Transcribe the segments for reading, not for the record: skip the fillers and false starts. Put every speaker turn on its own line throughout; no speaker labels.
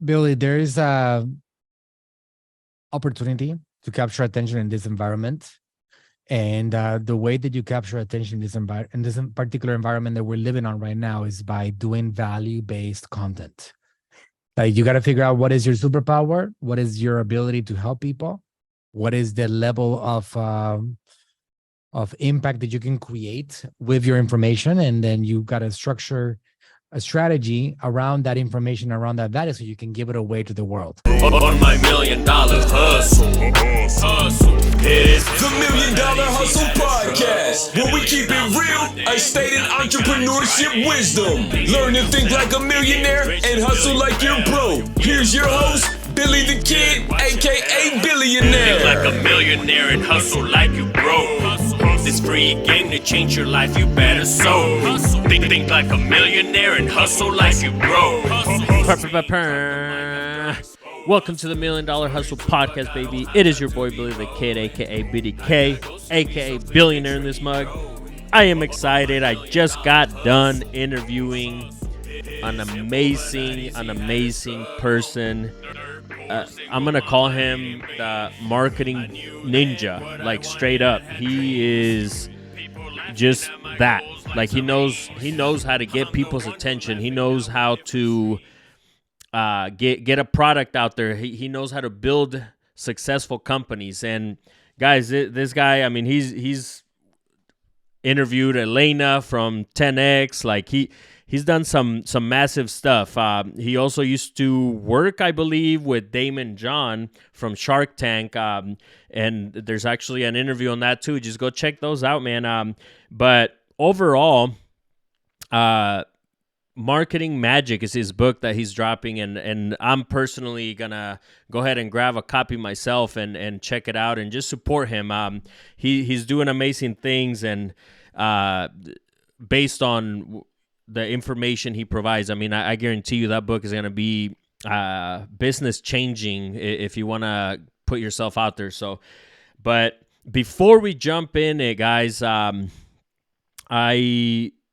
Billy, there is a opportunity to capture attention in this environment. And the way that you capture attention in this particular environment that we're living on right now is by doing value-based content. Like you got to figure out what is your superpower, what is your ability to help people, what is the level of impact that you can create with your information, and then you got to structure a strategy around that information, around that value, so you can give it away to the world.
On my $1,000,000 hustle. It's
the $1,000,000 Hustle Podcast, where we keep it real, I stated entrepreneurship wisdom. Learn to think like a millionaire and hustle like you're broke. Here's your host, Billy the Kid, aka Billionaire.
Think like a millionaire and hustle like you broke. This free game to change your life, you better so. Think like a millionaire and hustle like you broke.
Welcome to the $1,000,000 Hustle Podcast, baby. It is your boy Billy the Kid, aka BDK, aka Billionaire in this mug. I am excited. I just got done interviewing an amazing person. I'm gonna call him the marketing ninja, like straight up. He is just that. Like he knows how to get people's attention. He knows how to get a product out there. He knows how to build successful companies. And guys, this guy, I mean, he's interviewed Elena from 10X. Like he's done some massive stuff. He also used to work, I believe, with Daymond John from Shark Tank. And there's actually an interview on that too. Just go check those out, man. But overall, Marketing Magic is his book that he's dropping, and I'm personally gonna go ahead and grab a copy myself and check it out and just support him. He's doing amazing things, and based on the information he provides, I mean, I guarantee you that book is gonna be business changing if you want to put yourself out there. So, but before we jump in it, guys,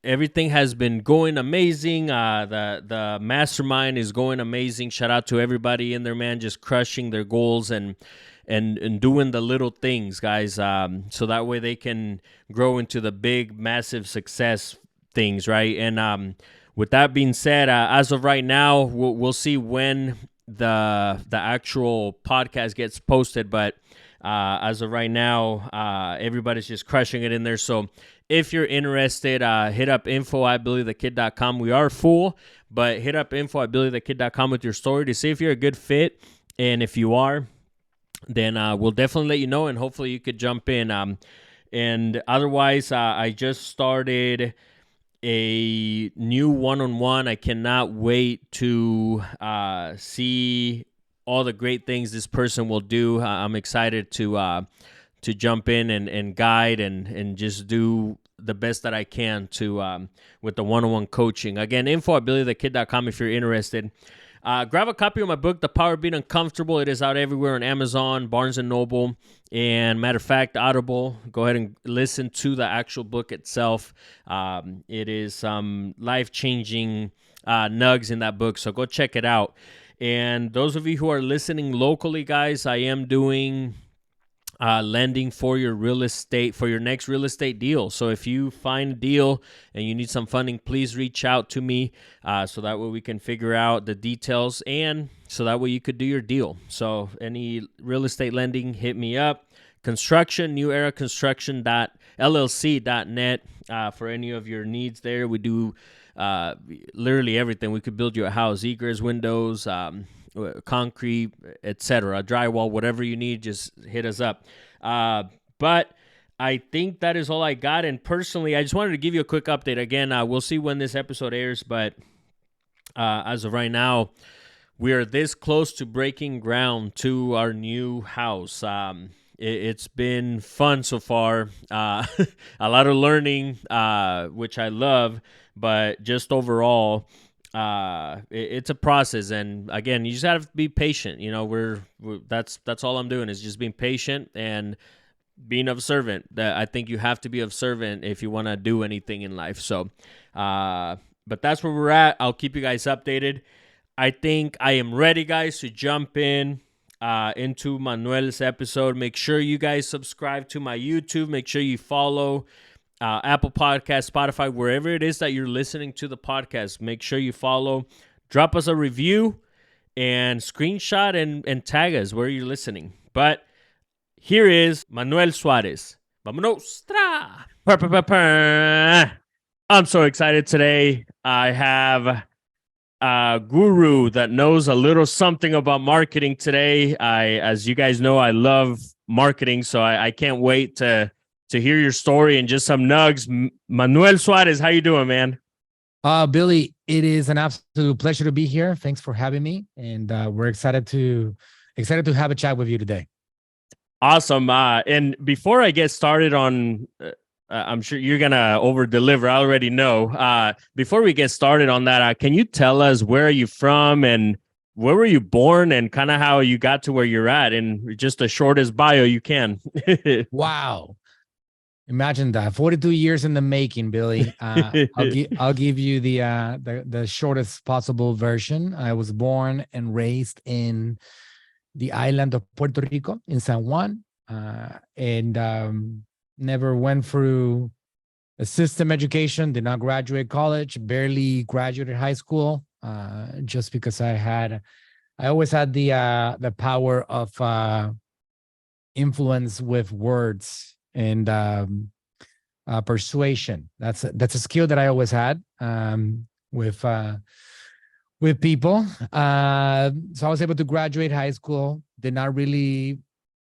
everything has been going amazing. The mastermind is going amazing. Shout out to everybody in there, man, just crushing their goals and doing the little things, guys, so that way they can grow into the big, massive success things, right? And with that being said, as of right now, we'll see when the actual podcast gets posted, but as of right now, everybody's just crushing it in there. So if you're interested, hit up info@billythekid.com. We are full, but hit up info@billythekid.com with your story to see if you're a good fit. And if you are, then we'll definitely let you know, and hopefully you could jump in. And otherwise, I just started a new one-on-one. I cannot wait to see all the great things this person will do. I'm excited to jump in and guide and just do the best that I can to with the one-on-one coaching. Again, info@billythekid.com if you're interested. Grab a copy of my book, The Power of Being Uncomfortable. It is out everywhere on Amazon, Barnes & Noble, and matter of fact, Audible. Go ahead and listen to the actual book itself. It is some life-changing nugs in that book, so go check it out. And those of you who are listening locally, guys, I am doing lending for your real estate, for your next real estate deal. So if you find a deal and you need some funding, please reach out to me so that way we can figure out the details, and so that way you could do your deal. So any real estate lending, hit me up. Construction, neweraconstruction.llc.net for any of your needs there. We do literally everything. We could build you a house, egress, windows, concrete, etc., drywall, whatever you need, just hit us up. But I think that is all I got. And personally, I just wanted to give you a quick update. Again, we'll see when this episode airs, but as of right now, we are this close to breaking ground to our new house. It's been fun so far. A lot of learning, which I love, but just overall, it's a process. And again, you just have to be patient. You know, that's all I'm doing is just being patient and being observant. That I think you have to be observant if you want to do anything in life. So, but that's where we're at. I'll keep you guys updated. I think I am ready, guys, to jump into Manuel's episode. Make sure you guys subscribe to my YouTube. Make sure you follow Apple Podcast, Spotify, wherever it is that you're listening to the podcast. Make sure you follow. Drop us a review and screenshot and tag us where you're listening. But here is Manuel Suarez. Vámonos. I'm so excited today. I have a guru that knows a little something about marketing today. As you guys know, I love marketing, so I can't wait to hear your story and just some nugs. Manuel Suarez, how you doing, man?
Billy, it is an absolute pleasure to be here. Thanks for having me, and we're excited to have a chat with you today.
Awesome. And before I get started on, I'm sure you're gonna over deliver. I already know. Before we get started on that, can you tell us where are you from and where were you born and kind of how you got to where you're at in just the shortest bio you can?
Wow. Imagine that. 42 years in the making, Billy. I'll give you the shortest possible version. I was born and raised in the island of Puerto Rico in San Juan, and never went through a system education, did not graduate college, barely graduated high school, just because I always had the power of influence with words and persuasion. That's a skill that I always had with people. So I was able to graduate high school, did not really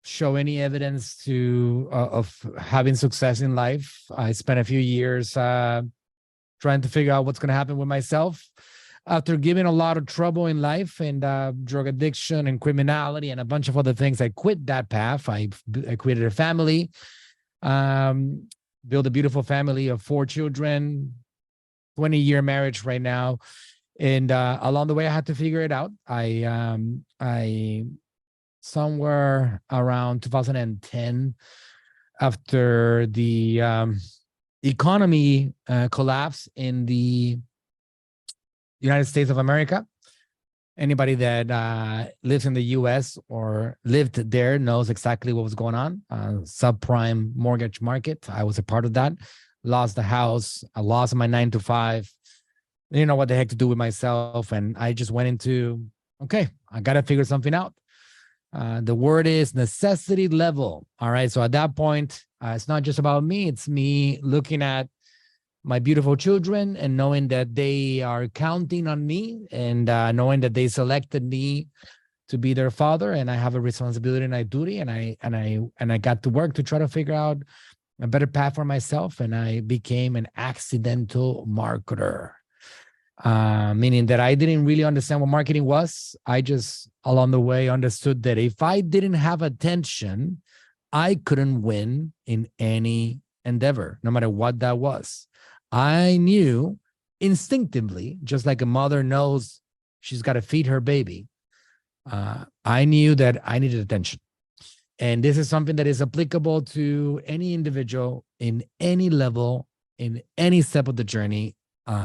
show any evidence of having success in life. I spent a few years trying to figure out what's going to happen with myself. After giving a lot of trouble in life and drug addiction and criminality and a bunch of other things, I quit that path. I created a family, built a beautiful family of 4 children, 20-year marriage right now. And along the way, I had to figure it out. I somewhere around 2010, after the economy collapsed in the United States of America. Anybody that lives in the U.S. or lived there knows exactly what was going on. Subprime mortgage market. I was a part of that. Lost the house. I lost my 9-to-5. Didn't know what the heck to do with myself. And I just went into, okay, I got to figure something out. The word is necessity level. All right. So at that point, it's not just about me. It's me looking at my beautiful children and knowing that they are counting on me and knowing that they selected me to be their father. And I have a responsibility and a duty. And I got to work to try to figure out a better path for myself. And I became an accidental marketer. Meaning that I didn't really understand what marketing was. I just, along the way, understood that if I didn't have attention, I couldn't win in any endeavor, no matter what that was. I knew instinctively, just like a mother knows she's got to feed her baby, I knew that I needed attention. And this is something that is applicable to any individual in any level, in any step of the journey.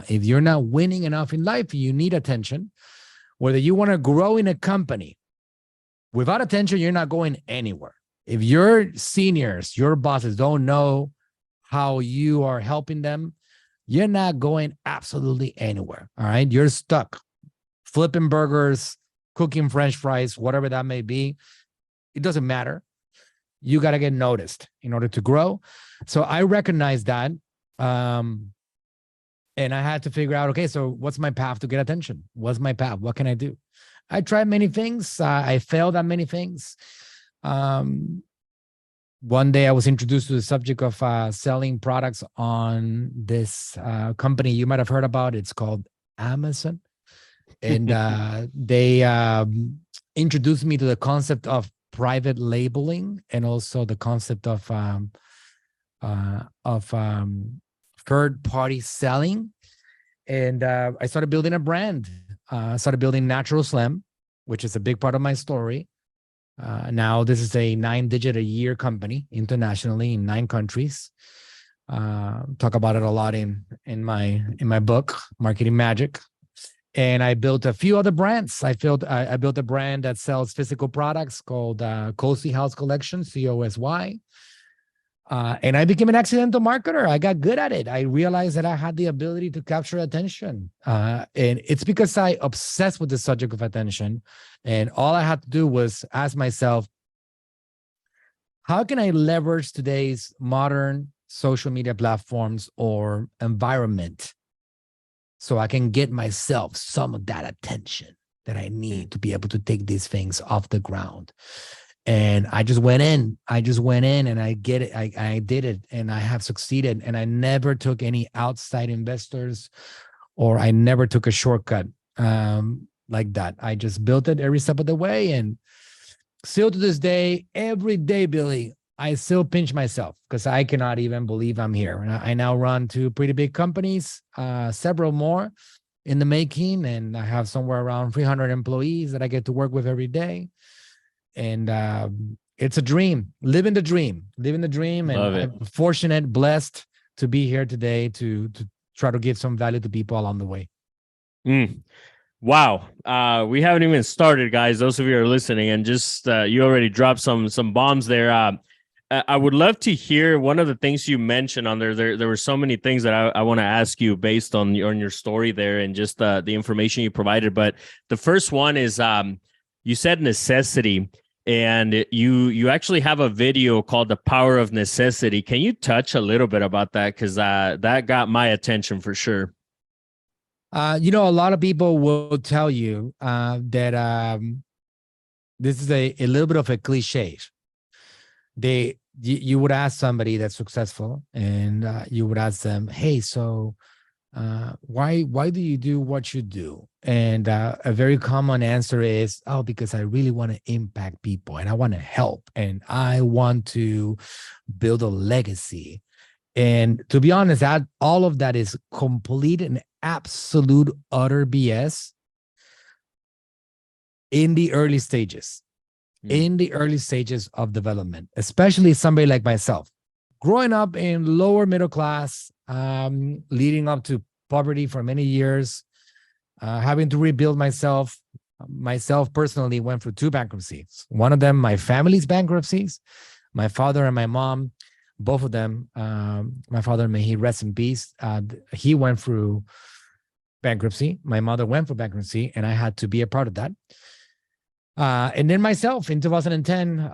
If you're not winning enough in life, you need attention. Whether you want to grow in a company, without attention, you're not going anywhere. If your seniors, your bosses don't know how you are helping them, you're not going absolutely anywhere. All right. You're stuck flipping burgers, cooking French fries, whatever that may be. It doesn't matter. You got to get noticed in order to grow. So I recognize that. And I had to figure out, okay, so what's my path to get attention? What's my path? What can I do? I tried many things. I failed at many things. One day I was introduced to the subject of selling products on this company you might have heard about. It's called Amazon. And they introduced me to the concept of private labeling and also the concept of third-party selling. And I started building a brand. I started building NaturalSlim, which is a big part of my story. Now this is a 9-digit-a-year company internationally in 9 countries. Talk about it a lot in my book, Marketing Magic. And I built a few other brands. I built a brand that sells physical products called Cozy House Collection, COSY. And I became an accidental marketer. I got good at it. I realized that I had the ability to capture attention. And it's because I obsessed with the subject of attention. And all I had to do was ask myself, how can I leverage today's modern social media platforms or environment so I can get myself some of that attention that I need to be able to take these things off the ground? And I just went in and I get it. I did it and I have succeeded. And I never took any outside investors, or I never took a shortcut like that. I just built it every step of the way. And still to this day, every day, Billy, I still pinch myself because I cannot even believe I'm here. And I now run 2 pretty big companies, several more in the making. And I have somewhere around 300 employees that I get to work with every day. And it's a dream, living the dream. And I'm fortunate, blessed to be here today to try to give some value to people along the way.
Wow. We haven't even started, guys. Those of you who are listening, and just you already dropped some bombs there. I would love to hear one of the things you mentioned on there. There were so many things that I want to ask you based on your story there and just the information you provided. But the first one is you said necessity. And you actually have a video called The Power of Necessity. Can you touch a little bit about that? Because that got my attention for sure.
A lot of people will tell you that this is a little bit of a cliche. You would ask somebody that's successful and you would ask them, hey, so why do you do what you do? And a very common answer is, oh, because I really want to impact people and I want to help and I want to build a legacy. And to be honest, all of that is complete and absolute utter BS in the early stages, of development, especially somebody like myself, growing up in lower middle class, leading up to poverty for many years, having to rebuild myself personally went through 2 bankruptcies. One of them, my family's bankruptcies, my father and my mom, both of them. My father, may he rest in peace, he went through bankruptcy. My mother went for bankruptcy, and I had to be a part of that. And then myself in 2010,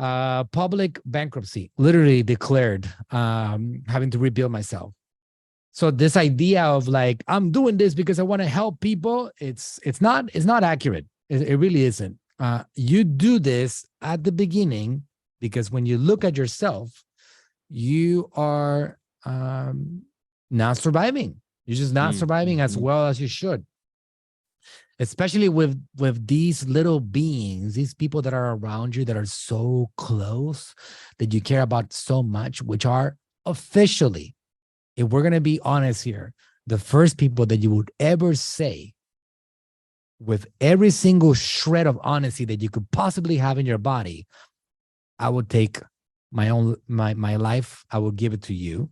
public bankruptcy, literally declared, having to rebuild myself. So this idea of like, I'm doing this because I want to help people, it's not accurate. It really isn't. You do this at the beginning because when you look at yourself, you are not surviving. You're just not surviving as well as you should. Especially with these little beings, these people that are around you that are so close, that you care about so much, which are officially, if we're going to be honest here, the first people that you would ever say with every single shred of honesty that you could possibly have in your body, I would take my life, I will give it to you.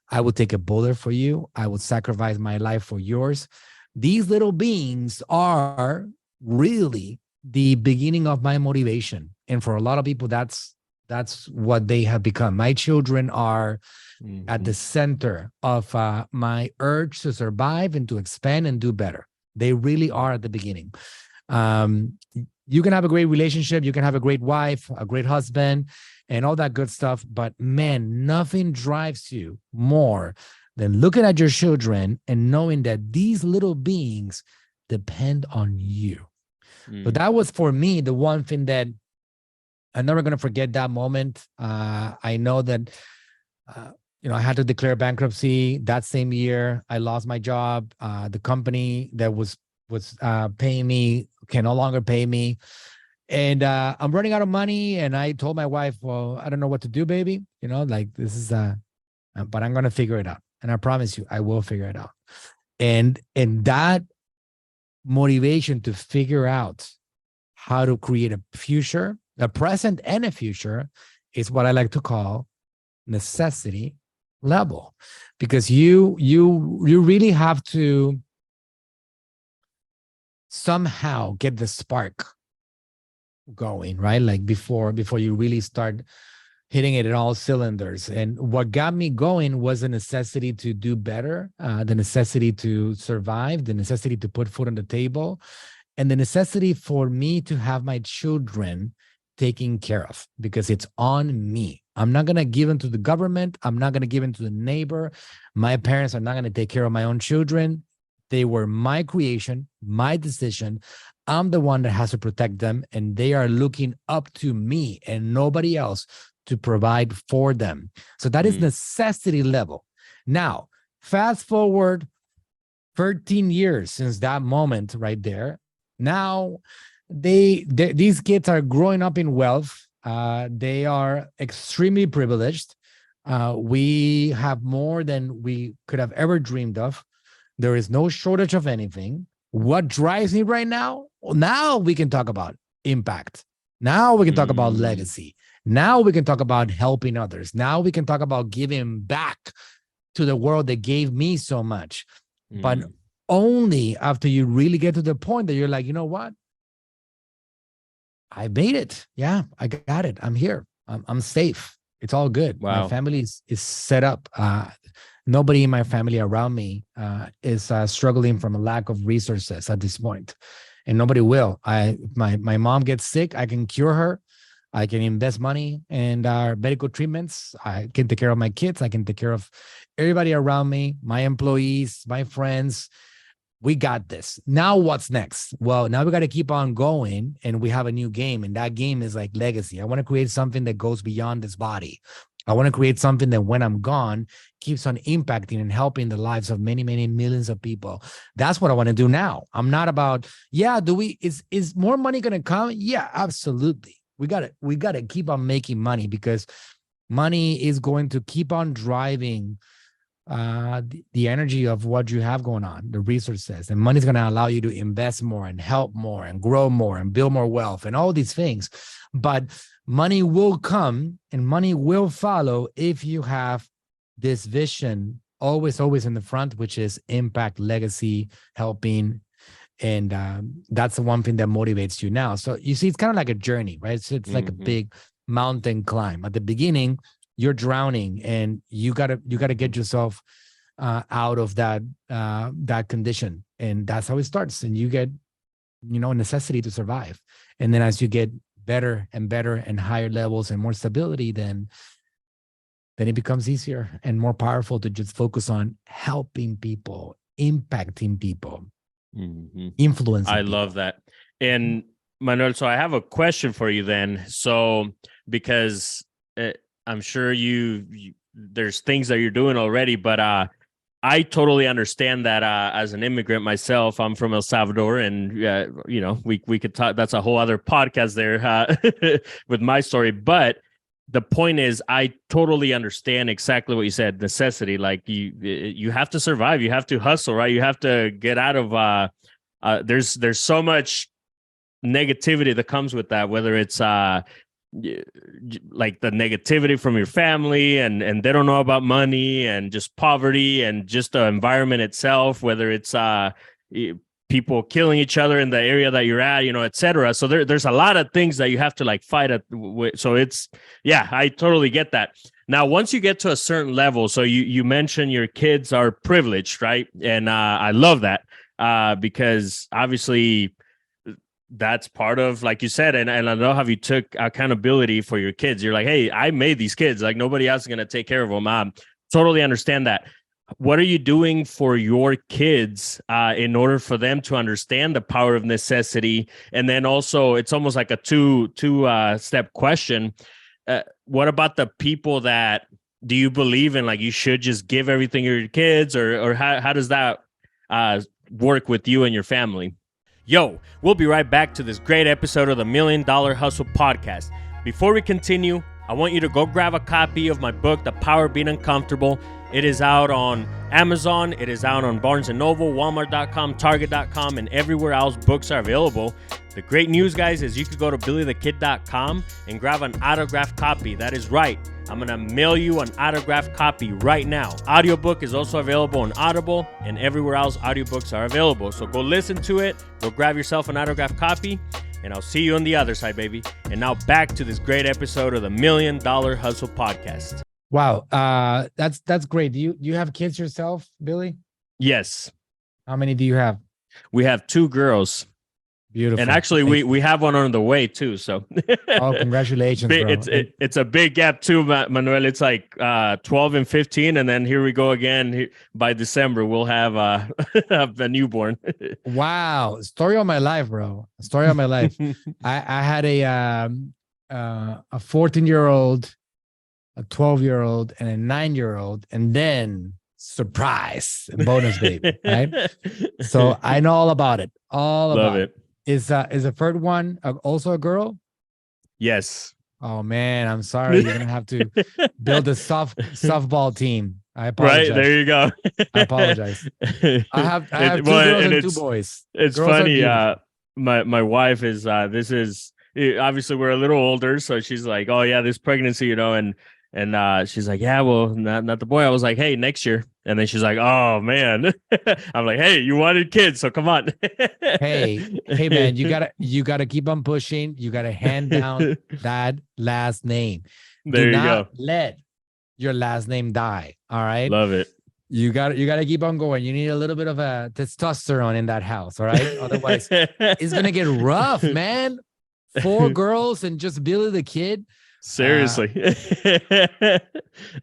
I will take a bullet for you. I would sacrifice my life for yours. These little beings are really the beginning of my motivation. And for a lot of people, that's what they have become. My children are at the center of my urge to survive and to expand and do better. They really are at the beginning. You can have a great relationship. You can have a great wife, a great husband, and all that good stuff. But man, nothing drives you more than looking at your children and knowing that these little beings depend on you. But that was, for me, the one thing that I'm never going to forget that moment. I know that, I had to declare bankruptcy that same year. I lost my job. The company that was paying me can no longer pay me. And I'm running out of money. And I told my wife, well, I don't know what to do, baby. This is, but I'm going to figure it out. And I promise you, I will figure it out. And that motivation to figure out how to create a future, a present and a future, is what I like to call necessity level. Because you really have to somehow get the spark going, right? Like before you really start hitting it at all cylinders. And what got me going was the necessity to do better, the necessity to survive, the necessity to put food on the table, and the necessity for me to have my children taken care of, because it's on me. I'm not going to give them to the government. I'm not going to give them to the neighbor. My parents are not going to take care of my own children. They were my creation, my decision. I'm the one that has to protect them, and they are looking up to me and nobody else to provide for them. So that is necessity level. Now, fast forward 13 years since that moment right there. Now, these kids are growing up in wealth. They are extremely privileged. We have more than we could have ever dreamed of. There is no shortage of anything. What drives me right now? Well, now we can talk about impact. Now we can talk about legacy. Now we can talk about helping others. Now we can talk about giving back to the world that gave me so much. But only after you really get to the point that you're like, you know what? I made it. Yeah, I got it. I'm here. I'm safe. It's all good.
Wow.
My family is set up. Nobody in my family around me is struggling from a lack of resources at this point, and nobody will. My mom gets sick, I can cure her. I can invest money in our medical treatments. I can take care of my kids. I can take care of everybody around me, my employees, my friends. We got this. Now what's next? Well, now we got to keep on going, and we have a new game, and that game is like legacy. I want to create something that goes beyond this body. I want to create something that when I'm gone keeps on impacting and helping the lives of many, many millions of people. That's what I want to do now. I'm not about, is more money going to come? Yeah, absolutely. We got to keep on making money, because money is going to keep on driving the energy of what you have going on, the resources, and money is going to allow you to invest more and help more and grow more and build more wealth and all these things. But money will come and money will follow if you have this vision always in the front, which is impact, legacy, helping. And that's the one thing that motivates you now. So you see, it's kind of like a journey, right? So it's like a big mountain climb. At the beginning, you're drowning, and you gotta get yourself out of that condition, and that's how it starts. And you get, necessity to survive. And then as you get better and better and higher levels and more stability, then it becomes easier and more powerful to just focus on helping people, impacting people, influencing people.
Love that. And Manuel, so I have a question for you then. So because I'm sure there's things that you're doing already, but I totally understand that as an immigrant myself. I'm from El Salvador, and we could talk. That's a whole other podcast there with my story. But the point is, I totally understand exactly what you said. Necessity, like you have to survive. You have to hustle, right? You have to get out of. There's so much negativity that comes with that, whether it's like the negativity from your family and they don't know about money, and just poverty, and just the environment itself, whether it's people killing each other in the area that you're at, etc. So there's a lot of things that you have to like fight at. So I totally get that. Now, once you get to a certain level, so you mentioned your kids are privileged, right? And I love that because obviously that's part of, like you said, and I know how you took accountability for your kids. You're like, hey, I made these kids. Like nobody else is going to take care of them. Totally understand that. What are you doing for your kids in order for them to understand the power of necessity? And then also, it's almost like a two step question. What about the people that do you believe in? Like you should just give everything to your kids, or how does that work with you and your family? Yo, we'll be right back to this great episode of the $1 Million Hustle podcast. Before we continue, I want you to go grab a copy of my book, The Power of Being Uncomfortable. It is out on Amazon. It is out on Barnes & Noble, Walmart.com, Target.com, and everywhere else books are available. The great news, guys, is you could go to BillyTheKid.com and grab an autographed copy. That is right. I'm going to mail you an autographed copy right now. Audiobook is also available on Audible and everywhere else audiobooks are available. So go listen to it. Go grab yourself an autographed copy. And I'll see you on the other side, baby. And now back to this great episode of the $1 Million Hustle Podcast.
Wow. That's great. Do you have kids yourself, Billy?
Yes.
How many do you have?
We have 2 girls.
Beautiful.
And actually, we have one on the way too. So,
oh, congratulations, bro.
It's a big gap too, Manuel. It's like 12 and 15, and then here we go again. By December, we'll have a newborn.
Wow, story of my life, bro. Story of my life. I had a 14-year-old, a 12-year-old, and a 9-year-old, and then surprise, bonus baby. Right. So I know all about it. All about it. Is the third one also a girl?
Yes.
Oh man, I'm sorry. You're gonna have to build a softball team. I apologize.
Right, there you go.
I apologize. I have 2 girls and 2 boys.
It's
girls
funny. My wife is this is obviously we're a little older, so she's like, oh yeah, this pregnancy, and she's like, yeah, well, not the boy. I was like, hey, next year. And then she's like, oh man. I'm like, hey, you wanted kids, so come on.
hey man, you gotta keep on pushing. You gotta hand down that last name.
There you go.
Let your last name die. All right.
Love it.
You gotta keep on going. You need a little bit of a testosterone in that house. All right. Otherwise, it's gonna get rough, man. 4 girls and just Billy the kid.
Seriously.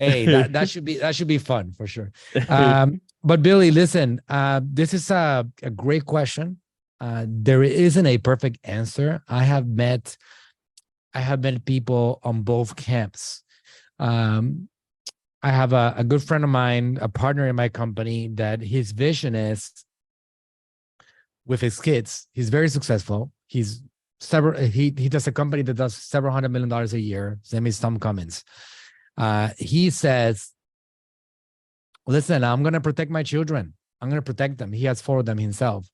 Hey, that should be fun for sure. But Billy, listen, this is a great question. There isn't a perfect answer. I have met people on both camps. I have a good friend of mine, a partner in my company, that his vision is with his kids. He's very successful. He does a company that does several $100 million a year. His name is Tom Cummins. He says, listen, I'm going to protect my children. I'm going to protect them. He has 4 of them himself.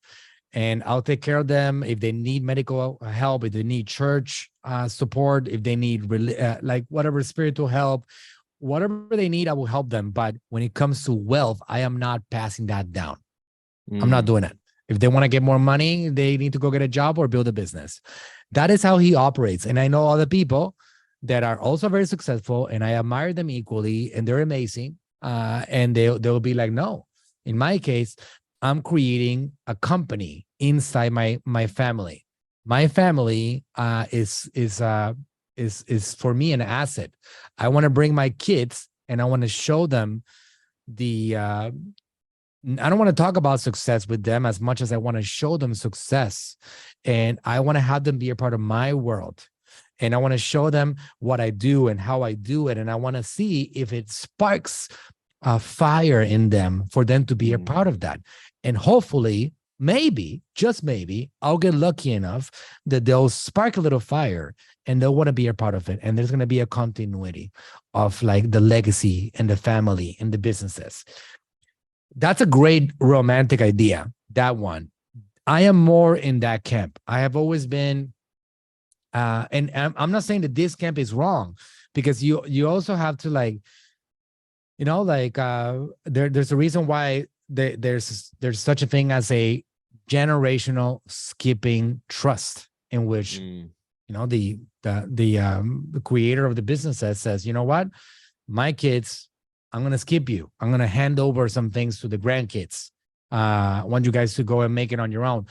And I'll take care of them if they need medical help, if they need church support, if they need like whatever spiritual help, whatever they need, I will help them. But when it comes to wealth, I am not passing that down. I'm not doing it. If they want to get more money, they need to go get a job or build a business. That is how he operates. And I know other people that are also very successful, and I admire them equally, and they're amazing. And they'll be like, no, in my case, I'm creating a company inside my family. My family is for me an asset. I want to bring my kids and I want to show them I don't want to talk about success with them as much as I want to show them success. And I want to have them be a part of my world. And I want to show them what I do and how I do it. And I want to see if it sparks a fire in them for them to be a part of that. And hopefully, maybe, just maybe, I'll get lucky enough that they'll spark a little fire and they'll want to be a part of it. And there's going to be a continuity of like the legacy and the family and the businesses. That's a great romantic idea, that one. I am more in that camp. I have always been, and I'm not saying that this camp is wrong, because you also have to there's a reason why there's such a thing as a generational skipping trust, in which the creator of the business says, you know what, my kids, I'm going to skip you. I'm going to hand over some things to the grandkids. I want you guys to go and make it on your own.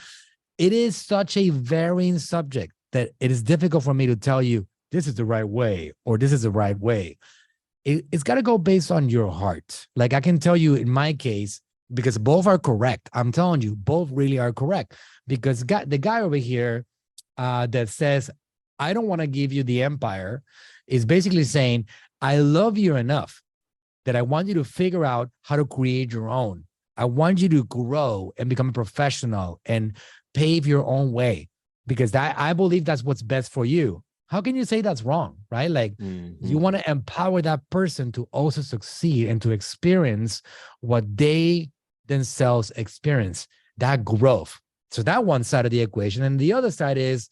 It is such a varying subject that it is difficult for me to tell you this is the right way or this is the right way. It's got to go based on your heart. Like I can tell you in my case, because both are correct. I'm telling you, both really are correct. Because the guy over here that says, I don't want to give you the empire, is basically saying, I love you enough that I want you to figure out how to create your own. I want you to grow and become a professional and pave your own way, because I believe that's what's best for you. How can you say that's wrong, right? Like you want to empower that person to also succeed and to experience what they themselves experience, that growth. So that one side of the equation. And the other side is,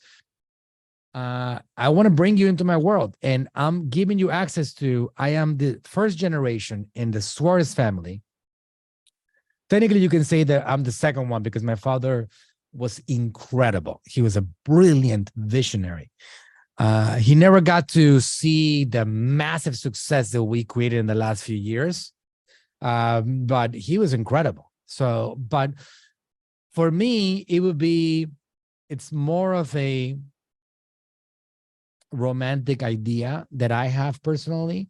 I want to bring you into my world, and I'm giving you access to, I am the first generation in the Suarez family. Technically, you can say that I'm the second one because my father was incredible. He was a brilliant visionary. He never got to see the massive success that we created in the last few years, but he was incredible. So, but for me, it's more of a romantic idea that I have personally,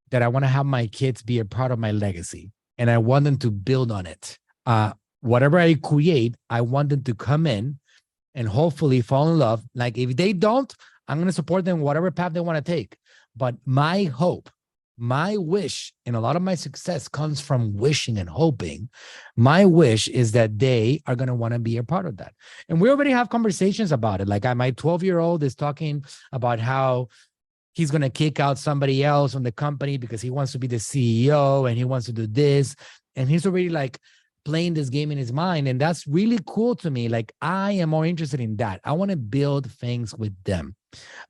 that I want to have my kids be a part of my legacy, and I want them to build on it. Whatever I create, I want them to come in and hopefully fall in love. Like if they don't, I'm going to support them whatever path they want to take. But my hope, my wish, and a lot of my success comes from wishing and hoping. My wish is that they are going to want to be a part of that. And we already have conversations about it. Like my 12-year-old is talking about how he's going to kick out somebody else from the company because he wants to be the CEO and he wants to do this. And he's already like playing this game in his mind. And that's really cool to me. Like I am more interested in that. I want to build things with them.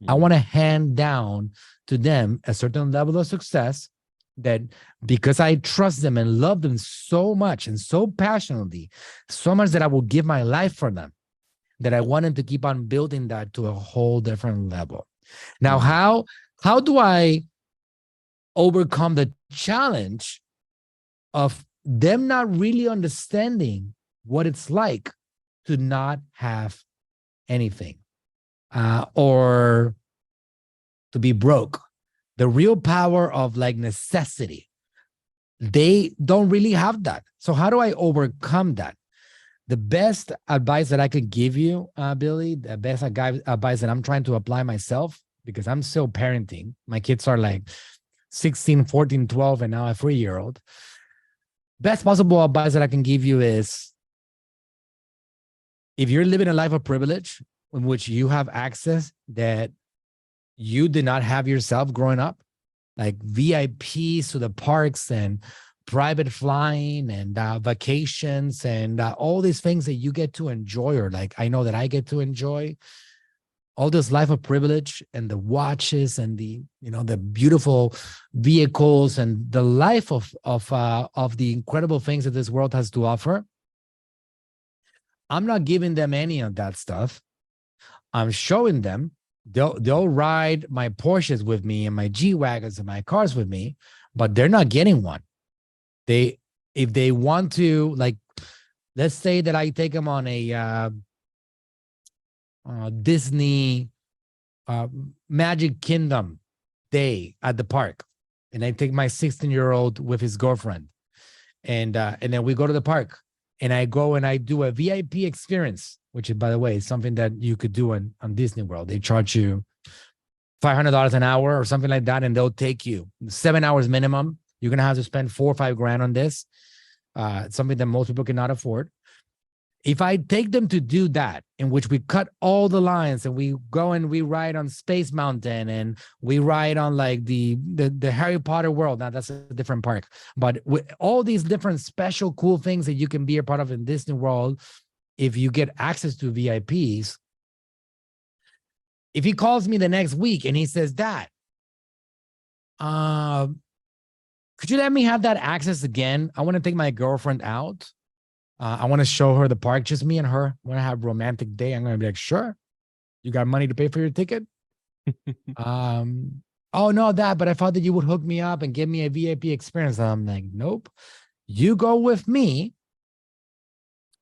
I want to hand down to them a certain level of success that, because I trust them and love them so much and so passionately, so much that I will give my life for them, that I want them to keep on building that to a whole different level. Now, how do I overcome the challenge of them not really understanding what it's like to not have anything, or to be broke? The real power of like necessity. They don't really have that. So how do I overcome that? The best advice that I could give you, Billy, the best advice that I'm trying to apply myself, because I'm still parenting. My kids are like 16, 14, 12, and now a 3-year-old. Best possible advice that I can give you is, if you're living a life of privilege in which you have access that you did not have yourself growing up, like VIPs to the parks and private flying and vacations and all these things that you get to enjoy, or like I know that I get to enjoy, all this life of privilege and the watches and the, the beautiful vehicles and the life of the incredible things that this world has to offer. I'm not giving them any of that stuff. I'm showing them. They'll ride my Porsches with me and my G-Wagons and my cars with me, but they're not getting one. If they want to, like, let's say that I take them on a Disney Magic Kingdom day at the park, and I take my 16-year-old with his girlfriend, and then we go to the park, and I go and I do a VIP experience, which is, by the way, is something that you could do on Disney World. They charge you $500 an hour or something like that, and they'll take you 7 hours minimum. You're going to have to spend $4 or $5 grand on this. It's something that most people cannot afford. If I take them to do that, in which we cut all the lines and we go and we ride on Space Mountain and we ride on like the Harry Potter world. Now that's a different park, but with all these different special cool things that you can be a part of in Disney World, if you get access to VIPs, if he calls me the next week and he says that, could you let me have that access again? I want to take my girlfriend out. I want to show her the park, just me and her. I want to have a romantic day. I'm going to be like, sure. You got money to pay for your ticket? Oh, no, but I thought that you would hook me up and give me a VIP experience. And I'm like, nope. You go with me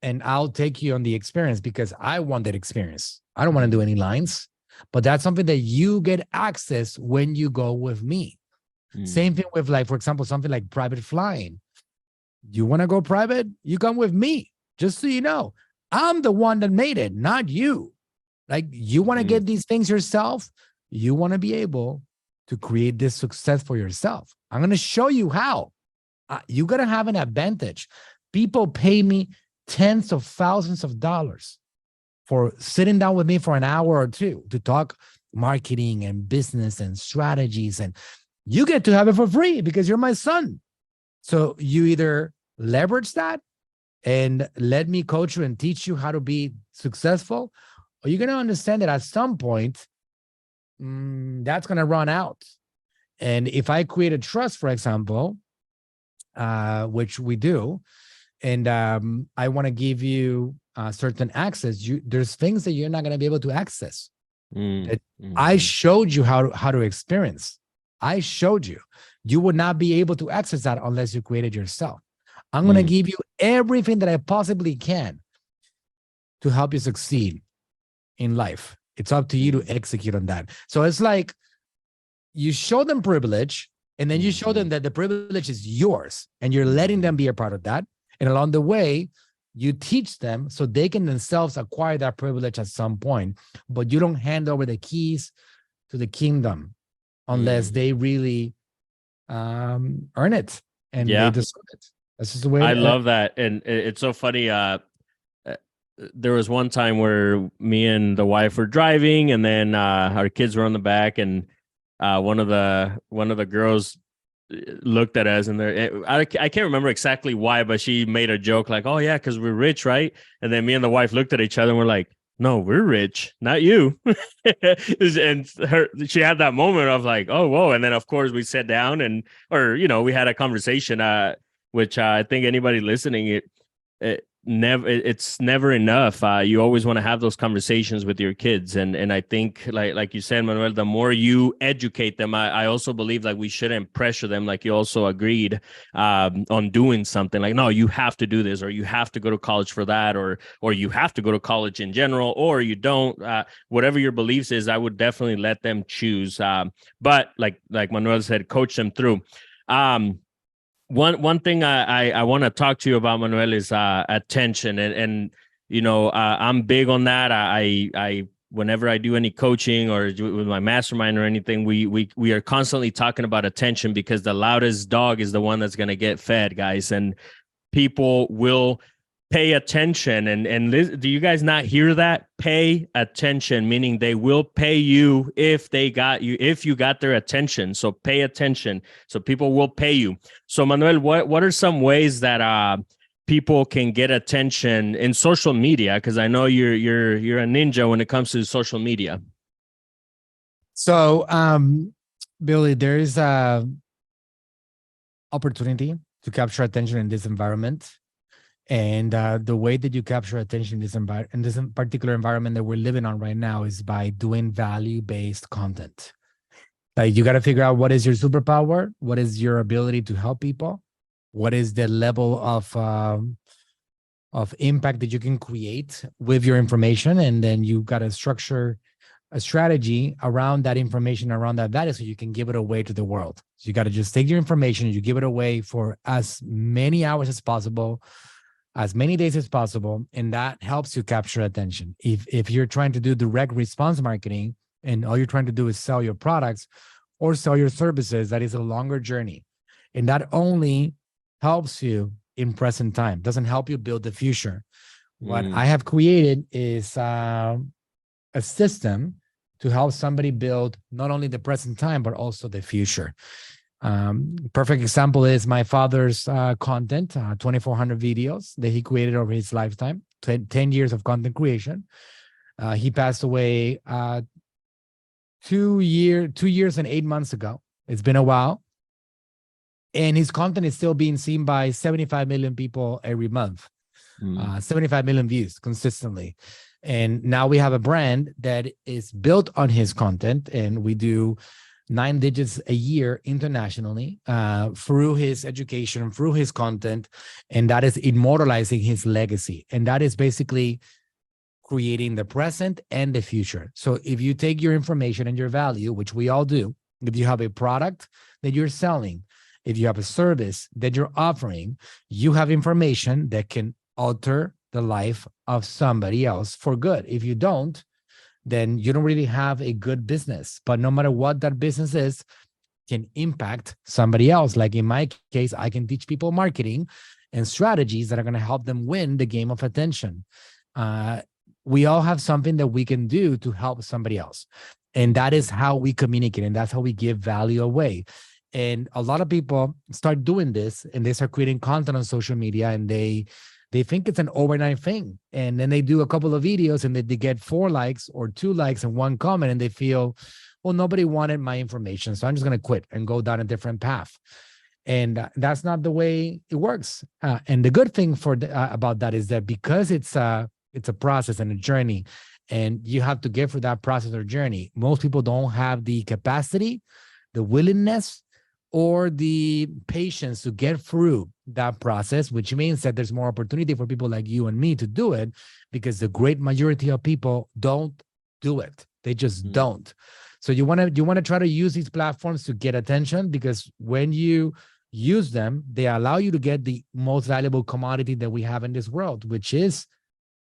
and I'll take you on the experience because I want that experience. I don't want to do any lines, but that's something that you get access when you go with me. Same thing with, like, for example, something like private flying. You want to go private? You come with me. Just so you know, I'm the one that made it, not you. Like, you want to get these things yourself. You want to be able to create this success for yourself. I'm going to show you how. You're going to have an advantage. People pay me tens of thousands of dollars for sitting down with me for an hour or two to talk marketing and business and strategies. And you get to have it for free because you're my son. So you either leverage that and let me coach you and teach you how to be successful, or you're going to understand that at some point that's going to run out. And if I create a trust, for example, which we do, and I want to give you certain access, there's things that you're not going to be able to access. That I showed you how to experience. I showed you. You would not be able to access that unless you created yourself. I'm going to give you everything that I possibly can to help you succeed in life. It's up to you to execute on that. So it's like you show them privilege, and then you show them that the privilege is yours, and you're letting them be a part of that. And along the way, you teach them so they can themselves acquire that privilege at some point, but you don't hand over the keys to the kingdom unless they really earn it and they deserve it. That's just the way.
I love that. And it's so funny. There was one time where me and the wife were driving, and then our kids were on the back, and one of the girls looked at us, and I can't remember exactly why, but she made a joke like, "Oh yeah, because we're rich, right?" And then me and the wife looked at each other and we're like, "No, we're rich, not you." And she had that moment of like, "Oh whoa!" And then of course we sat down we had a conversation, which I think anybody listening, it's never enough. You always want to have those conversations with your kids, and I think like you said, Manuel, the more you educate them, I also believe like we shouldn't pressure them, like you also agreed on doing something like, no, you have to do this, or you have to go to college for that, or you have to go to college in general, or you don't. Whatever your beliefs is, I would definitely let them choose. But like Manuel said, coach them through. One thing I want to talk to you about, Manuel, is attention, and I'm big on that. I whenever I do any coaching or with my mastermind or anything, we are constantly talking about attention, because the loudest dog is the one that's going to get fed, guys, and people will pay attention. And do you guys not hear that? Pay attention, meaning they will pay you if you got their attention. So pay attention. So people will pay you. So Manuel, what are some ways that people can get attention in social media? Because I know you're a ninja when it comes to social media.
So Billy, there is a opportunity to capture attention in this environment. And the way that you capture attention in this particular environment that we're living on right now is by doing value-based content. Like, you got to figure out what is your superpower, what is your ability to help people, what is the level of impact that you can create with your information, and then you got to structure a strategy around that information, around that value, so you can give it away to the world. So you got to just take your information, you give it away for as many hours as possible, as many days as possible, and that helps you capture attention. If you're trying to do direct response marketing and all you're trying to do is sell your products or sell your services, that is a longer journey. And that only helps you in present time, doesn't help you build the future. What I have created is a system to help somebody build not only the present time, but also the future. Perfect example is my father's content, 2,400 videos that he created over his lifetime, 10 years of content creation. He passed away 2 years and 8 months ago. It's been a while. And his content is still being seen by 75 million people every month, 75 million views consistently. And now we have a brand that is built on his content, and we do 9 digits a year internationally through his education, through his content, and that is immortalizing his legacy. And that is basically creating the present and the future. So if you take your information and your value, which we all do, if you have a product that you're selling, if you have a service that you're offering, you have information that can alter the life of somebody else for good. If you don't, then you don't really have a good business. But no matter what that business is, can impact somebody else. Like in my case, I can teach people marketing and strategies that are going to help them win the game of attention. We all have something that we can do to help somebody else. And that is how we communicate, and that's how we give value away. And a lot of people start doing this, and they start creating content on social media, and they think it's an overnight thing. And then they do a couple of videos, and they get 4 likes or 2 likes and 1 comment, and they feel, well, nobody wanted my information, so I'm just going to quit and go down a different path. And that's not the way it works. And the good thing about that is that because it's a process and a journey, and you have to get through that process or journey, most people don't have the capacity, the willingness, or the patience to get through that process, which means that there's more opportunity for people like you and me to do it, because the great majority of people don't do it. They just don't. So you want to try to use these platforms to get attention, because when you use them, they allow you to get the most valuable commodity that we have in this world, which is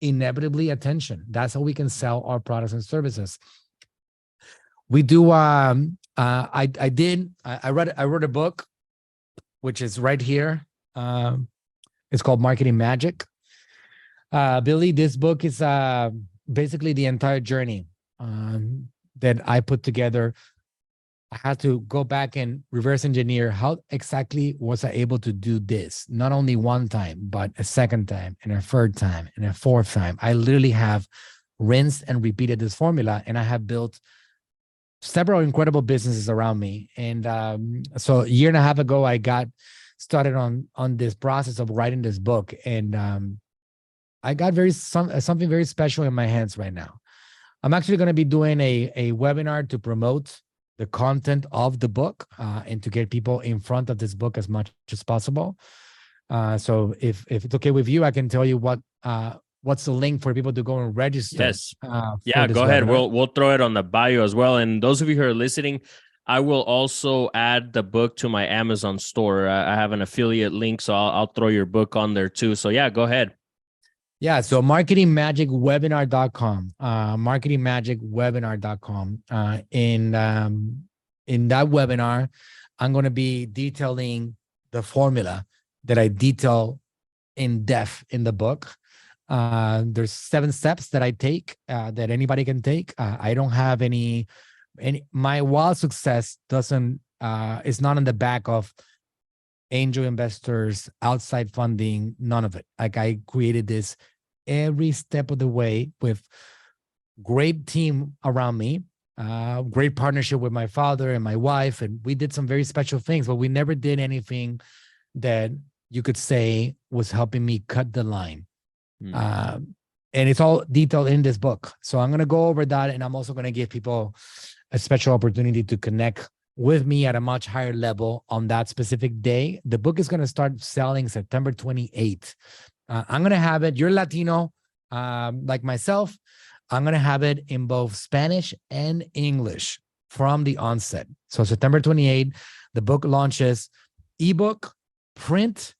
inevitably attention. That's how we can sell our products and services. We do. I wrote a book, which is right here. It's called Marketing Magic. Billy, this book is basically the entire journey that I put together. I had to go back and reverse engineer how exactly was I able to do this, not only one time, but a second time and a third time and a fourth time. I literally have rinsed and repeated this formula, and I have built several incredible businesses around me. And so a year and a half ago, I got started on this process of writing this book, and I got something very special in my hands right now. I'm actually going to be doing a webinar to promote the content of the book and to get people in front of this book as much as possible. So if it's okay with you, I can tell you what's the link for people to go and register.
Yes. Yeah, go ahead. We'll throw it on the bio as well. And those of you who are listening, I will also add the book to my Amazon store. I have an affiliate link, so I'll throw your book on there too. So yeah, go ahead.
Yeah, so marketingmagicwebinar.com, marketingmagicwebinar.com. In that webinar, I'm going to be detailing the formula that I detail in depth in the book. There's 7 steps that I take, that anybody can take. I don't have any my wild success doesn't is not on the back of angel investors, outside funding, none of it. Like, I created this every step of the way with great team around me, great partnership with my father and my wife, and we did some very special things, but we never did anything that you could say was helping me cut the line. And it's all detailed in this book. So I'm going to go over that, and I'm also going to give people a special opportunity to connect with me at a much higher level on that specific day. The book is going to start selling September 28th. I'm going to have it, you're Latino, like myself, I'm going to have it in both Spanish and English from the onset. So September 28th, the book launches ebook, print,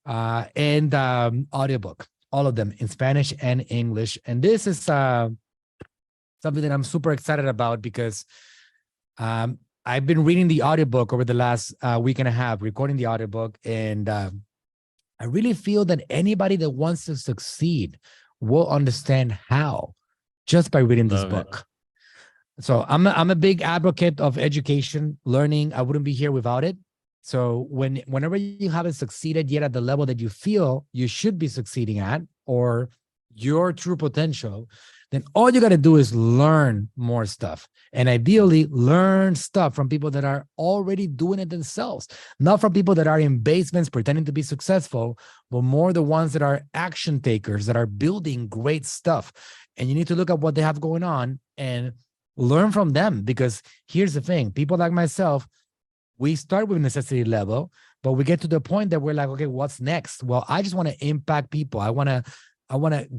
and audiobook, all of them in Spanish and English. And this is something that I'm super excited about, because I've been reading the audiobook over the last week and a half, recording the audiobook, and I really feel that anybody that wants to succeed will understand how just by reading this book. So I'm a big advocate of education, learning. I wouldn't be here without it. So whenever you haven't succeeded yet at the level that you feel you should be succeeding at, or your true potential, then all you got to do is learn more stuff, and ideally learn stuff from people that are already doing it themselves, not from people that are in basements pretending to be successful, but more the ones that are action takers, that are building great stuff. And you need to look at what they have going on and learn from them, because here's the thing, people like myself, we start with necessity level, but we get to the point that we're like, okay, what's next? Well, I just want to impact people. I want to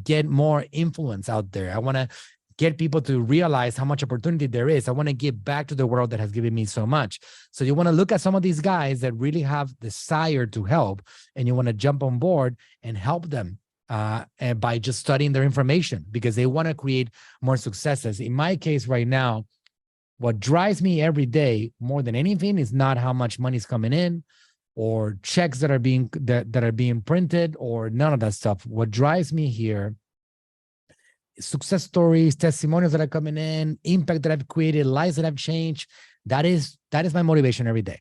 get more influence out there. I want to get people to realize how much opportunity there is. I want to give back to the world that has given me so much. So you want to look at some of these guys that really have desire to help, and you want to jump on board and help them and by just studying their information, because they want to create more successes. In my case right now, what drives me every day more than anything is not how much money is coming in, or checks that are being printed, or none of that stuff. What drives me here is success stories, testimonials that are coming in, impact that I've created, lives that I've changed. That is my motivation every day.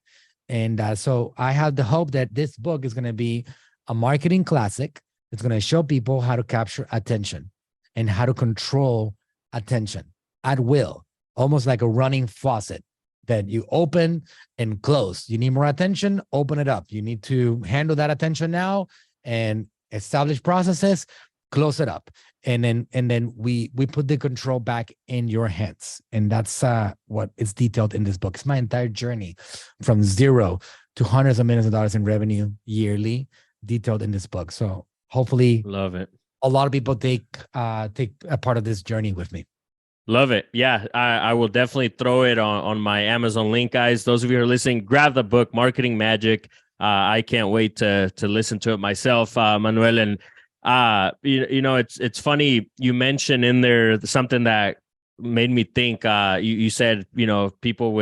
And so I have the hope that this book is going to be a marketing classic. It's going to show people how to capture attention and how to control attention at will, almost like a running faucet that you open and close. You need more attention, open it up. You need to handle that attention now and establish processes, close it up. And then we put the control back in your hands. And that's what is detailed in this book. It's my entire journey from zero to hundreds of millions of dollars in revenue yearly, detailed in this book. So hopefully
love it.
A lot of people take a part of this journey with me.
Love it. Yeah, I will definitely throw it on my Amazon link, guys. Those of you who are listening, grab the book, Marketing Magic. I can't wait to listen to it myself, Manuel. And you know, it's funny you mentioned in there something that made me think. You said, you know, people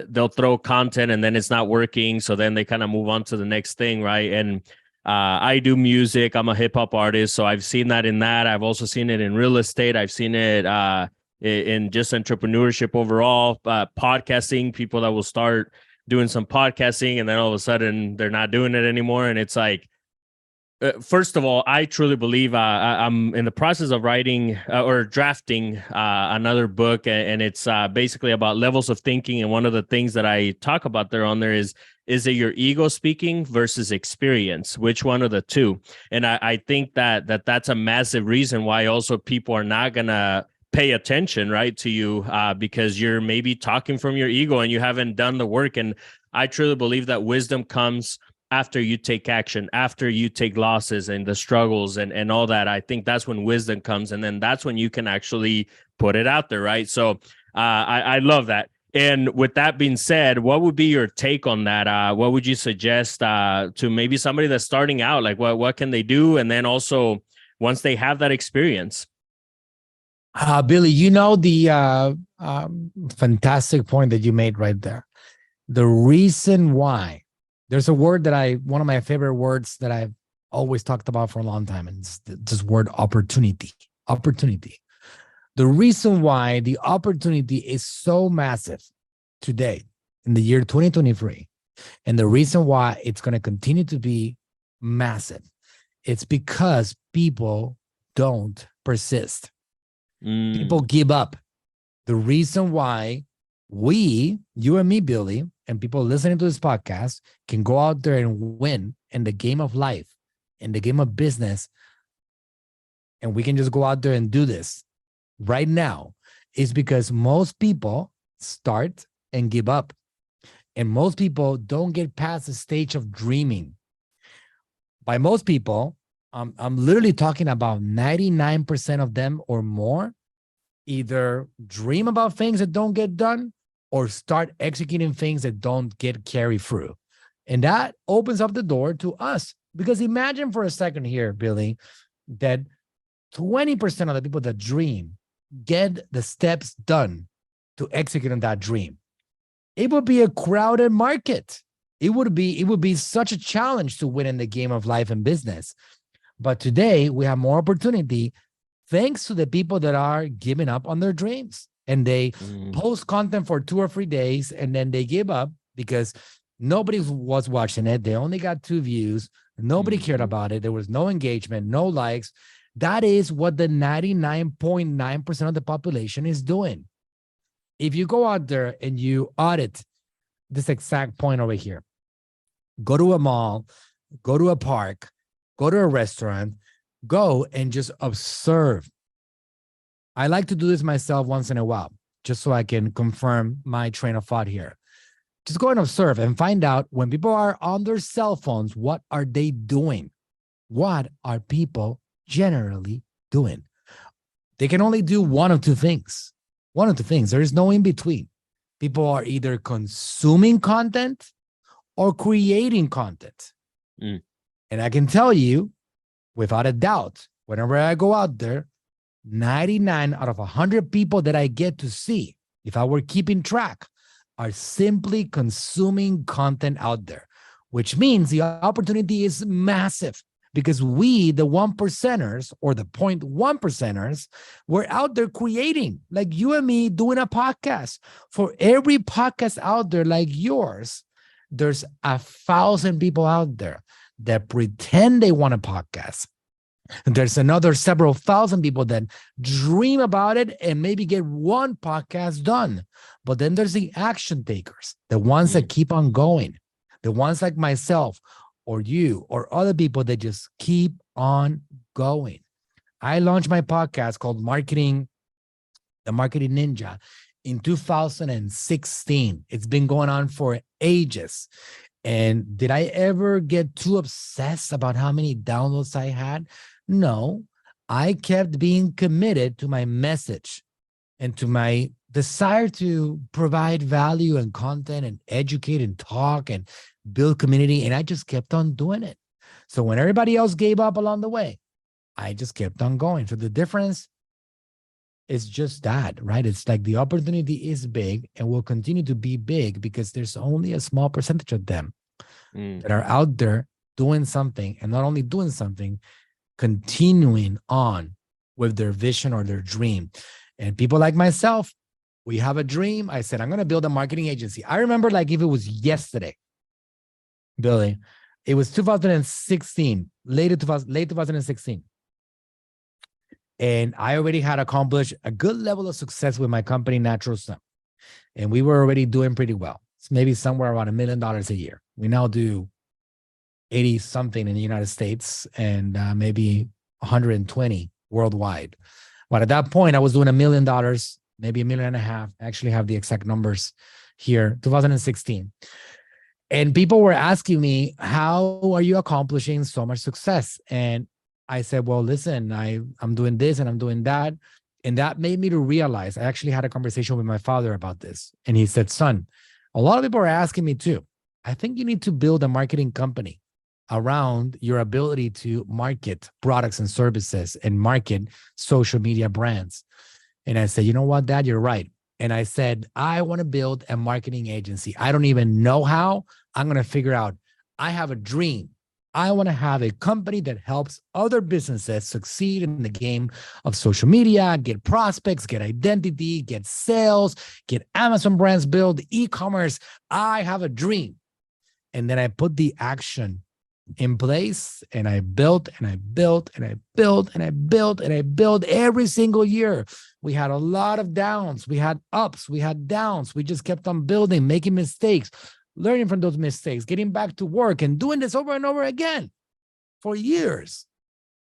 they'll throw content and then it's not working, so then they kind of move on to the next thing, right? And I do music. I'm a hip hop artist, so I've seen that in that. I've also seen it in real estate. I've seen it in just entrepreneurship overall, podcasting. People that will start doing some podcasting and then all of a sudden they're not doing it anymore, and it's like. First of all, I truly believe I'm in the process of writing or drafting another book, and it's basically about levels of thinking. And one of the things that I talk about on there is it your ego speaking versus experience? Which one of the two? And I think that's a massive reason why also people are not going to pay attention, right, to you because you're maybe talking from your ego and you haven't done the work. And I truly believe that wisdom comes after you take action, after you take losses and the struggles and all that. I think that's when wisdom comes, and then that's when you can actually put it out there, right? So I love that. And with that being said, what would be your take on that? What would you suggest to maybe somebody that's starting out? Like what can they do? And then also once they have that experience.
Billy, you know, the fantastic point that you made right there. The reason why there's a word that one of my favorite words that I've always talked about for a long time, and it's this word opportunity. Opportunity. The reason why the opportunity is so massive today in the year 2023, and the reason why it's going to continue to be massive, it's because people don't persist. People give up. The reason why you and me, Billy, and people listening to this podcast can go out there and win in the game of life, in the game of business, and we can just go out there and do this right now, is because most people start and give up. And most people don't get past the stage of dreaming. By most people, I'm literally talking about 99% of them or more either dream about things that don't get done or start executing things that don't get carried through. And that opens up the door to us. Because imagine for a second here, Billy, that 20% of the people that dream get the steps done to execute on that dream. It would be a crowded market. It would be such a challenge to win in the game of life and business. But today we have more opportunity thanks to the people that are giving up on their dreams. And they post content for 2 or 3 days, and then they give up because nobody was watching it. They only got 2 views. Nobody cared about it. There was no engagement, no likes. That is what the 99.9% of the population is doing. If you go out there and you audit this exact point over here, go to a mall, go to a park, go to a restaurant, go and just observe. I like to do this myself once in a while, just so I can confirm my train of thought here. Just go and observe and find out when people are on their cell phones, what are they doing? What are people generally doing? They can only do one of two things. One of two things. There is no in between. People are either consuming content or creating content. And I can tell you, without a doubt, whenever I go out there, 99 out of 100 people that I get to see, if I were keeping track, are simply consuming content out there, which means the opportunity is massive because we, the 1%ers or the 0.1%ers, we're out there creating, like you and me doing a podcast. For every podcast out there like yours, there's 1,000 people out there that pretend they want a podcast, There's another several thousand people that dream about it and maybe get one podcast done. But then there's the action takers, the ones that keep on going, the ones like myself or you or other people that just keep on going. I launched my podcast called The Marketing Ninja in 2016. It's been going on for ages. And did I ever get too obsessed about how many downloads I had? No, I kept being committed to my message and to my desire to provide value and content and educate and talk and build community. And I just kept on doing it. So when everybody else gave up along the way, I just kept on going. So the difference is just that, right? It's like the opportunity is big and will continue to be big because there's only a small percentage of them that are out there doing something, and not only doing something, continuing on with their vision or their dream. And people like myself, we have a dream. I said, I'm going to build a marketing agency. I remember like if it was yesterday, Billy, it was 2016, late 2016. And I already had accomplished a good level of success with my company, NaturalSlim. And we were already doing pretty well. It's maybe somewhere around $1 million a year. We now do 80 something in the United States and maybe 120 worldwide. But at that point, I was doing $1 million, maybe $1.5 million. I actually have the exact numbers here, 2016. And people were asking me, how are you accomplishing so much success? And I said, well, listen, I'm doing this and I'm doing that. And that made me to realize, I actually had a conversation with my father about this. And he said, son, a lot of people are asking me too. I think you need to build a marketing company around your ability to market products and services and market social media brands. And I said, you know what, Dad, you're right. And I said, I want to build a marketing agency. I don't even know how. I'm going to figure out. I have a dream. I want to have a company that helps other businesses succeed in the game of social media, get prospects, get identity, get sales, get Amazon brands built, e-commerce. I have a dream. And then I put the action in place, and I built and I built and I built and I built and I built every single year. We had a lot of downs. We had ups. We had downs. We just kept on building, making mistakes, learning from those mistakes, getting back to work and doing this over and over again for years.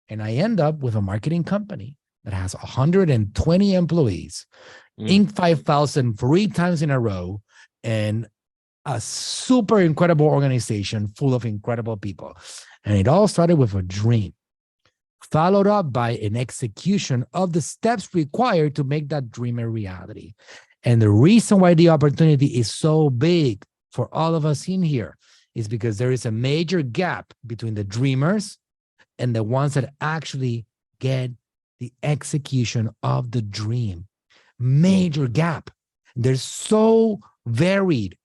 And I end up with a marketing company that has 120 employees, Inc. 5,000 3 times in a row, and a super incredible organization full of incredible people. And it all started with a dream, followed up by an execution of the steps required to make that dream a reality. And the reason why the opportunity is so big for all of us in here is because there is a major gap between the dreamers and the ones that actually get the execution of the dream. Major gap. They're so varied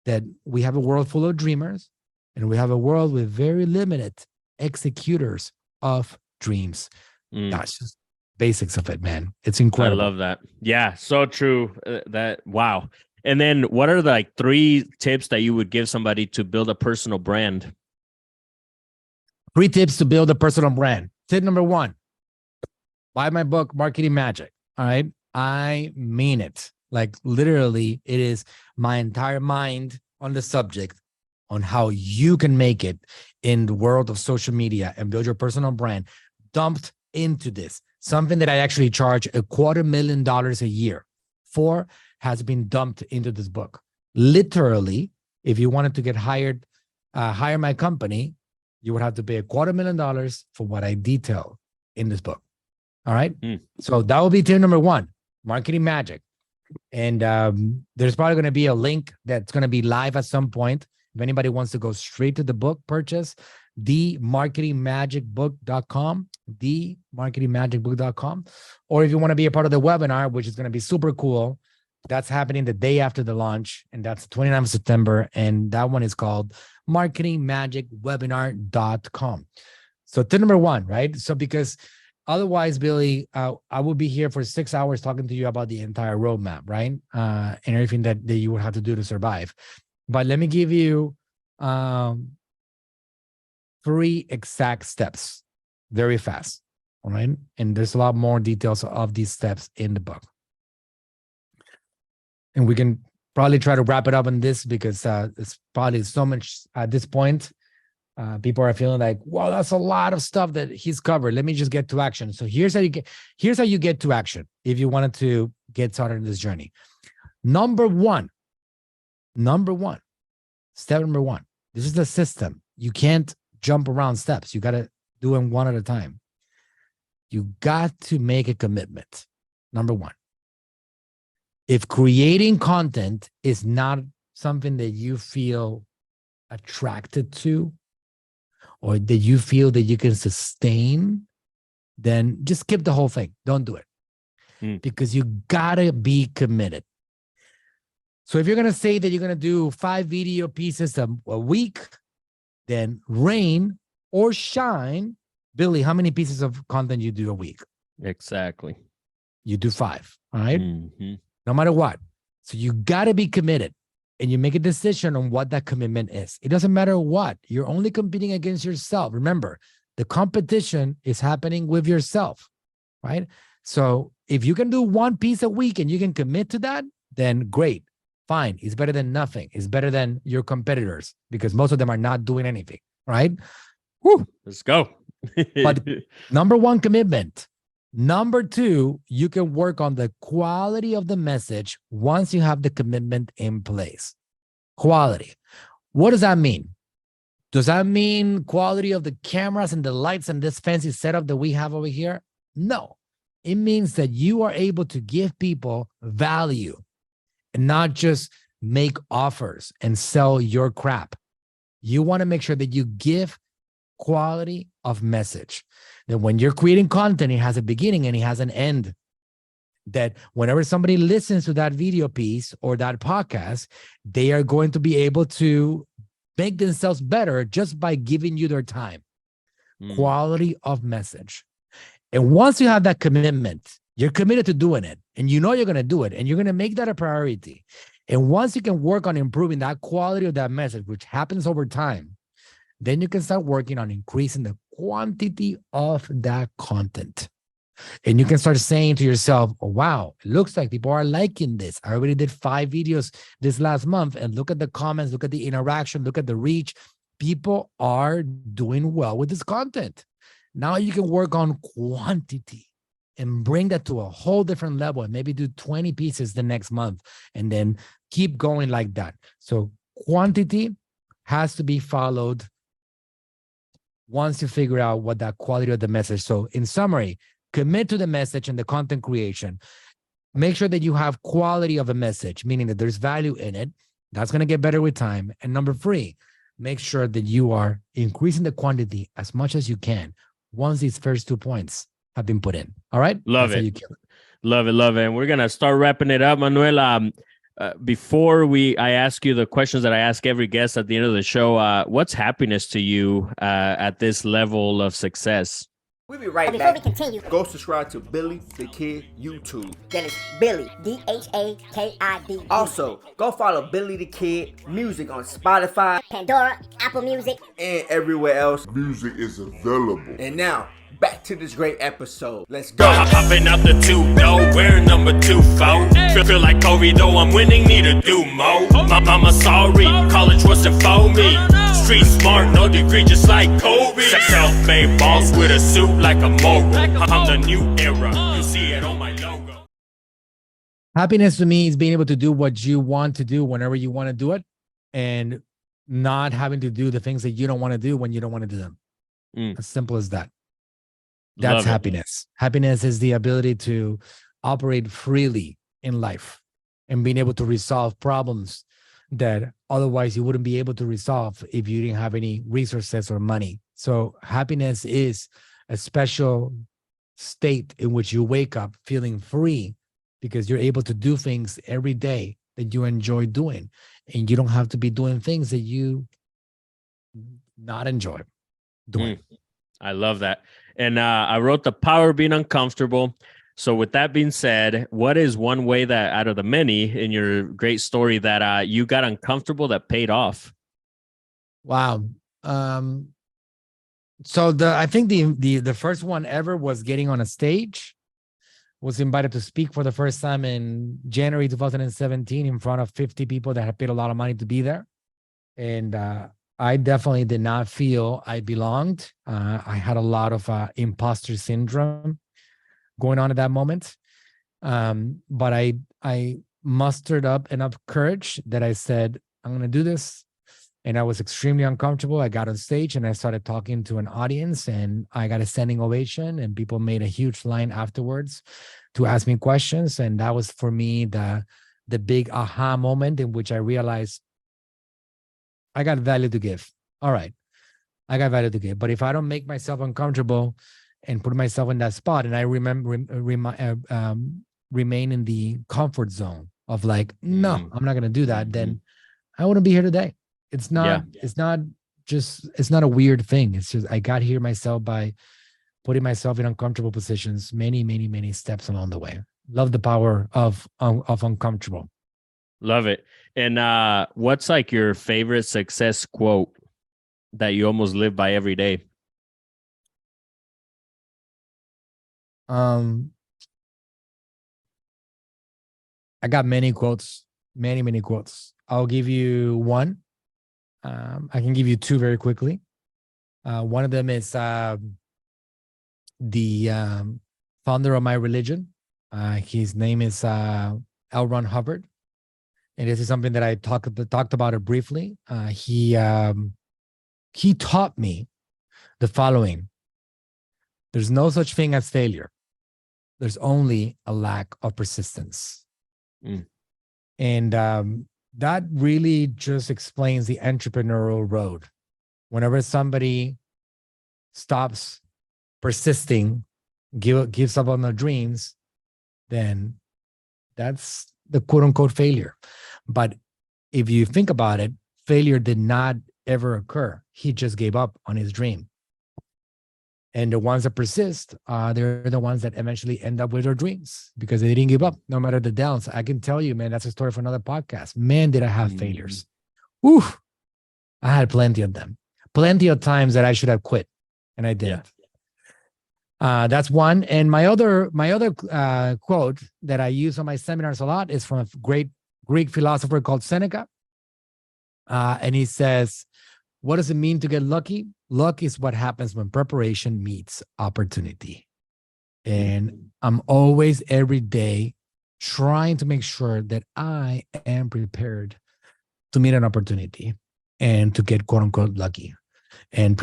that we have a world full of dreamers and we have a world with very limited executors of dreams. That's just basics of it, man. It's incredible.
I love that. Yeah, so true. Wow. And then what are the like 3 tips that you would give somebody to build a personal brand?
3 tips to build a personal brand. Tip number 1, buy my book, Marketing Magic. All right. I mean it. Like literally, it is my entire mind on the subject on how you can make it in the world of social media and build your personal brand, dumped into this. Something that I actually charge $250,000 a year for has been dumped into this book. Literally, if you wanted to get hired, hire my company, you would have to pay $250,000 for what I detail in this book. All right. So that will be tip number 1, Marketing Magic. And there's probably going to be a link that's going to be live at some point. If anybody wants to go straight to the book purchase, themarketingmagicbook.com, themarketingmagicbook.com. Or if you want to be a part of the webinar, which is going to be super cool, that's happening the day after the launch, and that's 29th of September. And that one is called marketingmagicwebinar.com. So tip number 1, right? So because otherwise, Billy, I would be here for 6 hours talking to you about the entire roadmap, right? And everything that you would have to do to survive. But let me give you 3 exact steps very fast. All right. And there's a lot more details of these steps in the book. And we can probably try to wrap it up on this because it's probably so much at this point. People are feeling like, wow, that's a lot of stuff that he's covered. Let me just get to action. So here's how you get to action if you wanted to get started in this journey. Number one, step number one. This is the system. You can't jump around steps. You got to do them one at a time. You got to make a commitment. Number one. If creating content is not something that you feel attracted to, or that you feel that you can sustain, then just skip the whole thing. Don't do it. Because you gotta be committed. So if you're gonna say that you're gonna do 5 video pieces a week, then rain or shine. Billy, how many pieces of content you do a week?
Exactly.
You do 5, all right?
Mm-hmm.
No matter what. So you gotta be committed. And you make a decision on what that commitment is. It doesn't matter what. You're only competing against yourself. Remember, the competition is happening with yourself, right? So if you can do 1 piece a week and you can commit to that, then great, fine. It's better than nothing. It's better than your competitors because most of them are not doing anything, right? Woo.
Let's go.
But number 1, commitment. Number 2, you can work on the quality of the message once you have the commitment in place. Quality. What does that mean? Does that mean quality of the cameras and the lights and this fancy setup that we have over here? No. It means that you are able to give people value and not just make offers and sell your crap. You want to make sure that you give quality of message. That when you're creating content, it has a beginning and it has an end. That whenever somebody listens to that video piece or that podcast, they are going to be able to make themselves better just by giving you their time. Quality of message. And once you have that commitment, you're committed to doing it and you know you're going to do it and you're going to make that a priority. And once you can work on improving that quality of that message, which happens over time, then you can start working on increasing the quantity of that content. And you can start saying to yourself, oh, wow, it looks like people are liking this. I already did 5 videos this last month and look at the comments, look at the interaction, look at the reach. People are doing well with this content. Now you can work on quantity and bring that to a whole different level and maybe do 20 pieces the next month and then keep going like that. So quantity has to be followed once you figure out what that quality of the message. So in summary, commit to the message and the content creation. Make sure that you have quality of a message, meaning that there's value in it. That's going to get better with time. And number 3, make sure that you are increasing the quantity as much as you can once these first 2 points have been put in. All right?
Love
That's
it.
how you kill it.
Love it. Love it. And we're going to start wrapping it up, Manuel. Before I ask you the questions that I ask every guest at the end of the show, what's happiness to you at this level of success?
We'll be right
Before
back.
we continue,
Go subscribe to Billy the Kid YouTube.
that is Billy, DHAKID.
Also, go follow Billy the Kid Music on Spotify
Pandora, Apple Music.
and everywhere else.
Music is available.
And now, back to this great episode. Let's go.
Hopping out the 2-0, we're number 2 foe. Feel like Kobe, though I'm winning, need to do more. My mama sorry, college wasn't for me. Street smart, no degree, just like Kobe. Self-made boss with a suit like a mogul. I'm the new era, you see it on my logo.
Happiness to me is being able to do what you want to do whenever you want to do it and not having to do the things that you don't want to do when you don't want to do them. As simple as that. That's happiness. Happiness is the ability to operate freely in life and being able to resolve problems that otherwise you wouldn't be able to resolve if you didn't have any resources or money. So happiness is a special state in which you wake up feeling free because you're able to do things every day that you enjoy doing. And you don't have to be doing things that you not enjoy doing.
I love that. And I wrote The Power of Being Uncomfortable. So with that being said, what is one way that out of the many in your great story that you got uncomfortable that paid off?
Wow. So I think the first one ever was getting on a stage. Was invited to speak for the first time in January 2017 in front of 50 people that had paid a lot of money to be there. And I definitely did not feel I belonged. I had a lot of imposter syndrome going on at that moment. But I mustered up enough courage that I said, I'm going to do this. And I was extremely uncomfortable. I got on stage and I started talking to an audience, and I got a standing ovation, and people made a huge line afterwards to ask me questions. And that was for me the big aha moment in which I realized I got value to give. All right, I got value to give. But if I don't make myself uncomfortable and put myself in that spot, and I remain in the comfort zone of like, no, I'm not going to do that, then I wouldn't be here today. It's not a weird thing. It's just I got here myself by putting myself in uncomfortable positions many steps along the way. Love the power of uncomfortable.
Love it. And what's like your favorite success quote that you almost live by every day?
I got many quotes, many quotes. I'll give you one. I can give you two very quickly. One of them is the founder of my religion. His name is L. Ron Hubbard. And this is something that I talked about it briefly. He taught me the following. There's no such thing as failure. There's only a lack of persistence. And that really just explains the entrepreneurial road. Whenever somebody stops persisting, gives up on their dreams, then that's the quote unquote failure. But if you think about it, failure did not ever occur. He just gave up on his dream. And the ones that persist, they're the ones that eventually end up with their dreams because they didn't give up, no matter the downs. I can tell you, man, that's a story for another podcast. Man, did I have failures. Woo! I had plenty of them. Plenty of times that I should have quit, and I didn't. That's one. And my other quote that I use on my seminars a lot is from a great Greek philosopher called Seneca. And he says, what does it mean to get lucky? Luck is what happens when preparation meets opportunity. And I'm always, every day, trying to make sure that I am prepared to meet an opportunity and to get quote unquote lucky. And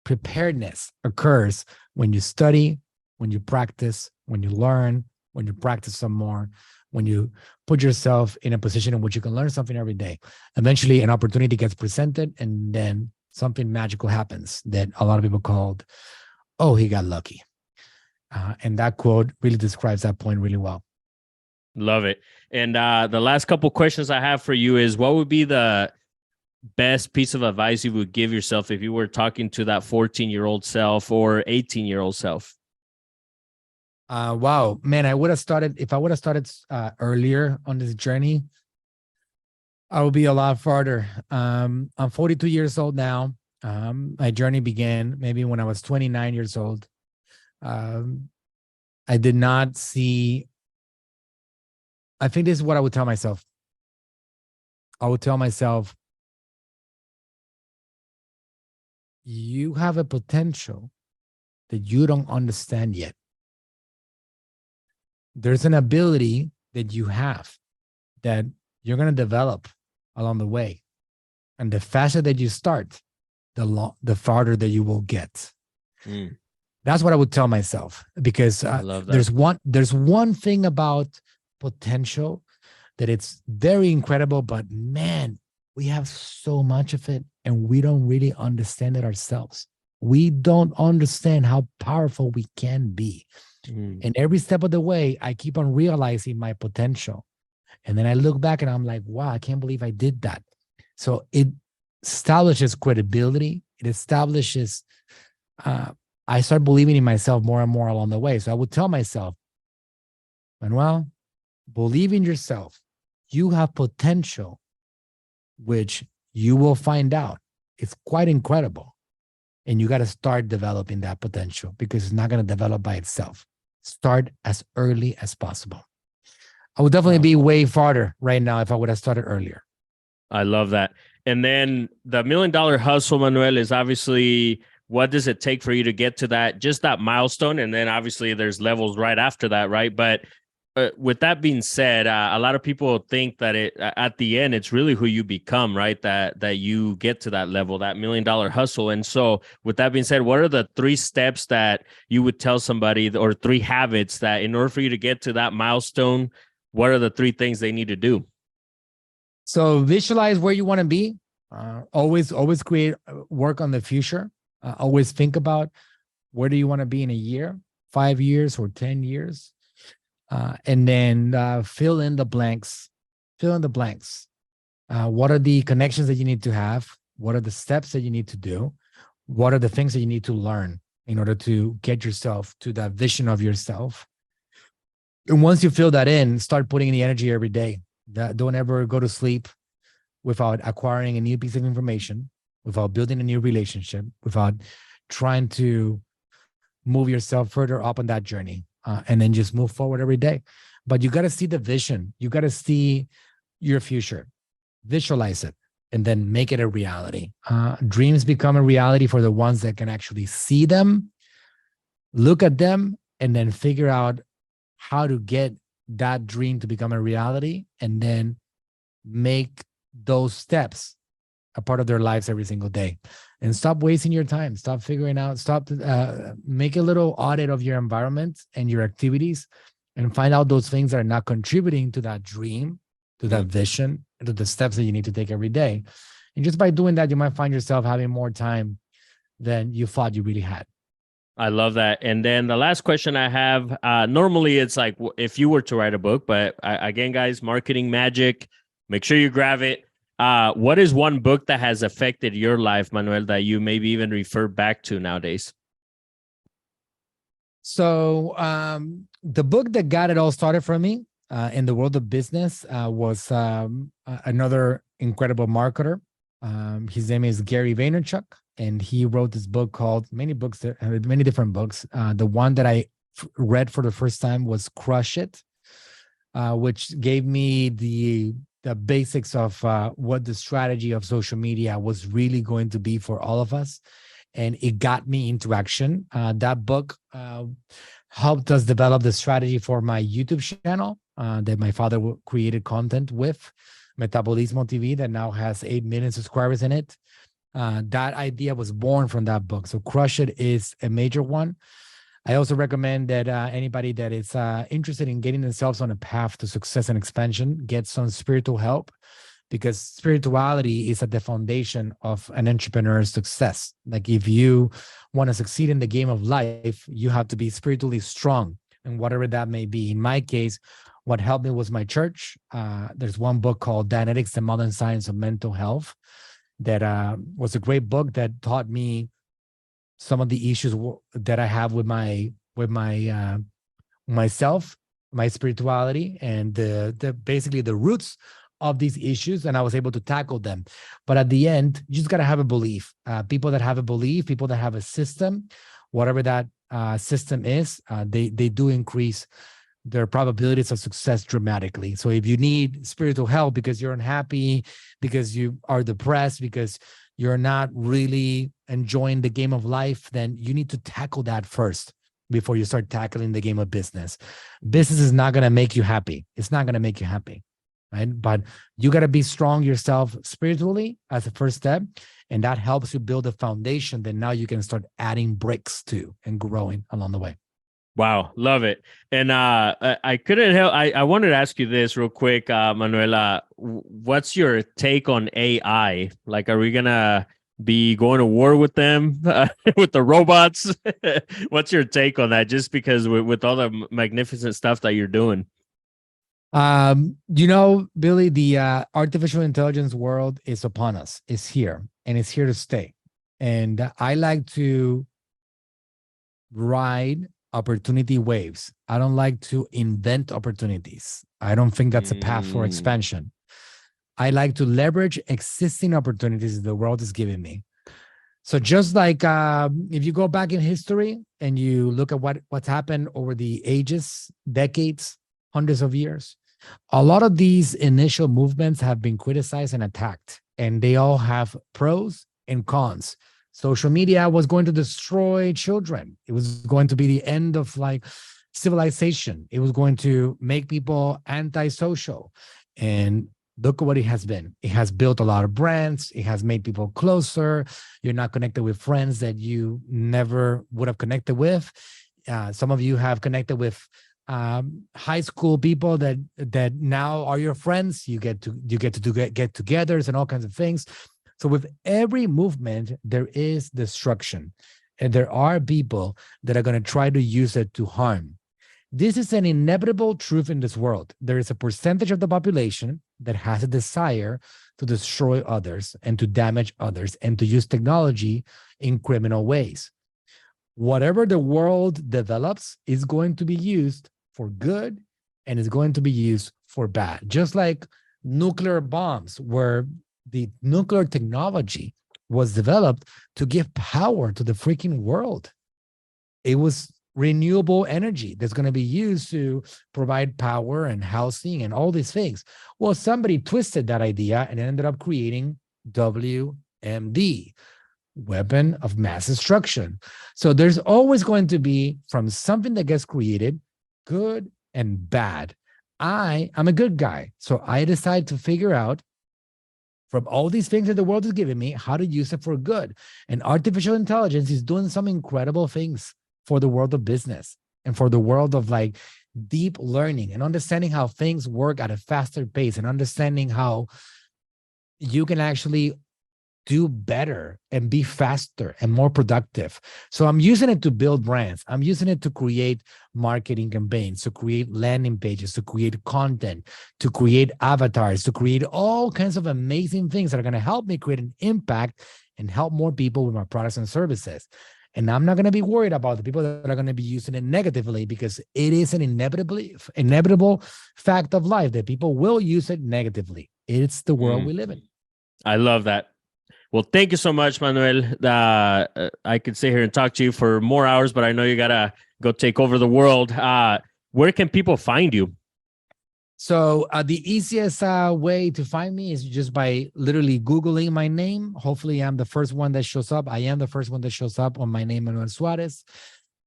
preparedness occurs when you study, when you practice, when you learn, when you practice some more, when you put yourself in a position in which you can learn something every day. Eventually, an opportunity gets presented, and then something magical happens that a lot of people called, oh, he got lucky. And that quote really describes that point really well.
Love it. And the last couple questions I have for you is, what would be the best piece of advice you would give yourself if you were talking to that 14-year-old self or 18-year-old self?
Wow, man, if I would have started earlier on this journey, I would be a lot farther. I'm 42 years old now. My journey began maybe when I was 29 years old. I did not see, I think this is what I would tell myself. I would tell myself, you have a potential that you don't understand yet. There's an ability that you have that you're going to develop along the way. And the faster that you start, the farther that you will get. That's what I would tell myself, because there's one thing about potential that it's very incredible, but man, we have so much of it and we don't really understand it ourselves. We don't understand how powerful we can be. And every step of the way, I keep on realizing my potential. And then I look back and I'm like, wow, I can't believe I did that. So it establishes credibility. It establishes, I start believing in myself more and more along the way. So I would tell myself, Manuel, believe in yourself. You have potential, which you will find out is quite incredible. And you got to start developing that potential because it's not going to develop by itself. Start as early as possible. I would definitely be way farther right now if I would have started earlier.
I love that. And then the $1 Million Hustle, Manuel, is obviously, what does it take for you to get to that, just that milestone? And then obviously there's levels right after that, right? But with that being said, a lot of people think that at the end, it's really who you become, right? That you get to that level, that $1 Million Hustle. And so with that being said, what are the 3 steps that you would tell somebody, or 3 habits that in order for you to get to that milestone, what are the 3 things they need to do?
So visualize where you want to be. Always create work on the future. Always think about where do you want to be in a year, 5 years, or 10 years. And then fill in the blanks. Fill in the blanks. What are the connections that you need to have? What are the steps that you need to do? What are the things that you need to learn in order to get yourself to that vision of yourself? And once you fill that in, start putting in the energy every day. Don't ever go to sleep without acquiring a new piece of information, without building a new relationship, without trying to move yourself further up on that journey. And then just move forward every day. But you got to see the vision. You got to see your future, visualize it, and then make it a reality. Dreams become a reality for the ones that can actually see them, look at them, and then figure out how to get that dream to become a reality, and then make those steps a part of their lives every single day. And stop wasting your time. Stop figuring out, make a little audit of your environment and your activities, and find out those things that are not contributing to that dream, to that vision, and to the steps that you need to take every day. And just by doing that, you might find yourself having more time than you thought you really had.
I love that. And then the last question I have, normally it's like, if you were to write a book, but again, guys, marketing magic, make sure you grab it. What is one book that has affected your life, Manuel, that you maybe even refer back to nowadays?
So the book that got it all started for me in the world of business was another incredible marketer. His name is Gary Vaynerchuk, and he wrote this book called, many different books. The one that I read for the first time was Crush It, which gave me the basics of what the strategy of social media was really going to be for all of us. And it got me into action. That book helped us develop the strategy for my YouTube channel that my father created content with, MetabolismoTV, that now has 8 million subscribers in it. That idea was born from that book. So Crush It is a major one. I also recommend that anybody that is interested in getting themselves on a path to success and expansion get some spiritual help, because spirituality is at the foundation of an entrepreneur's success. Like, if you want to succeed in the game of life, you have to be spiritually strong, and whatever that may be. In my case, what helped me was my church. There's one book called Dianetics, the Modern Science of Mental Health, that was a great book that taught me some of the issues that I have with myself, my spirituality, and basically the roots of these issues, and I was able to tackle them. But at the end, you just got to have a belief. People that have a belief, people that have a system, whatever that system is, they do increase their probabilities of success dramatically. So if you need spiritual help because you're unhappy, because you are depressed, because you're not really enjoying the game of life, then you need to tackle that first before you start tackling the game of business. Business is not going to make you happy. It's not going to make you happy, right? But you got to be strong yourself spiritually as a first step, and that helps you build a foundation that now you can start adding bricks to and growing along the way.
Wow, love it. And I couldn't help, I wanted to ask you this real quick, Manuela. What's your take on AI? Like, are we going to be going to war with them, with the robots? What's your take on that? Just because with all the magnificent stuff that you're doing.
Billy, the artificial intelligence world is upon us. It's here, and it's here to stay. And I like to ride opportunity waves. I don't like to invent opportunities. I don't think that's a path for expansion. I like to leverage existing opportunities the world is giving me So just like if you go back in history and you look at what's happened over the ages, decades, hundreds of years, a lot of these initial movements have been criticized and attacked, and they all have pros and cons. Social media was going to destroy children. It was going to be the end of like civilization. It was going to make people antisocial. And look at what it has been. It has built a lot of brands. It has made people closer. You're not connected with friends that you never would have connected with. Some of you have connected with high school people that now are your friends. You get to do get-togethers and all kinds of things. So with every movement, there is destruction, and there are people that are going to try to use it to harm. This is an inevitable truth in this world. There is a percentage of the population that has a desire to destroy others and to damage others and to use technology in criminal ways. Whatever the world develops is going to be used for good and is going to be used for bad. Just like nuclear bombs, where the nuclear technology was developed to give power to the freaking world. It was renewable energy that's going to be used to provide power and housing and all these things. Well, somebody twisted that idea and ended up creating WMD, weapon of mass destruction. So there's always going to be, from something that gets created, good and bad. I am a good guy, so I decide to figure out from all these things that the world is giving me, how to use it for good. And artificial intelligence is doing some incredible things for the world of business and for the world of like deep learning and understanding how things work at a faster pace and understanding how you can actually do better and be faster and more productive. So I'm using it to build brands. I'm using it to create marketing campaigns, to create landing pages, to create content, to create avatars, to create all kinds of amazing things that are going to help me create an impact and help more people with my products and services. And I'm not going to be worried about the people that are going to be using it negatively, because it is an inevitable fact of life that people will use it negatively. It's the world we live in.
I love that. Well, thank you so much, Manuel. I could sit here and talk to you for more hours, but I know you got to go take over the world. Where can people find you?
So the easiest way to find me is just by literally Googling my name. Hopefully, I'm the first one that shows up. I am the first one that shows up on my name, Manuel Suarez.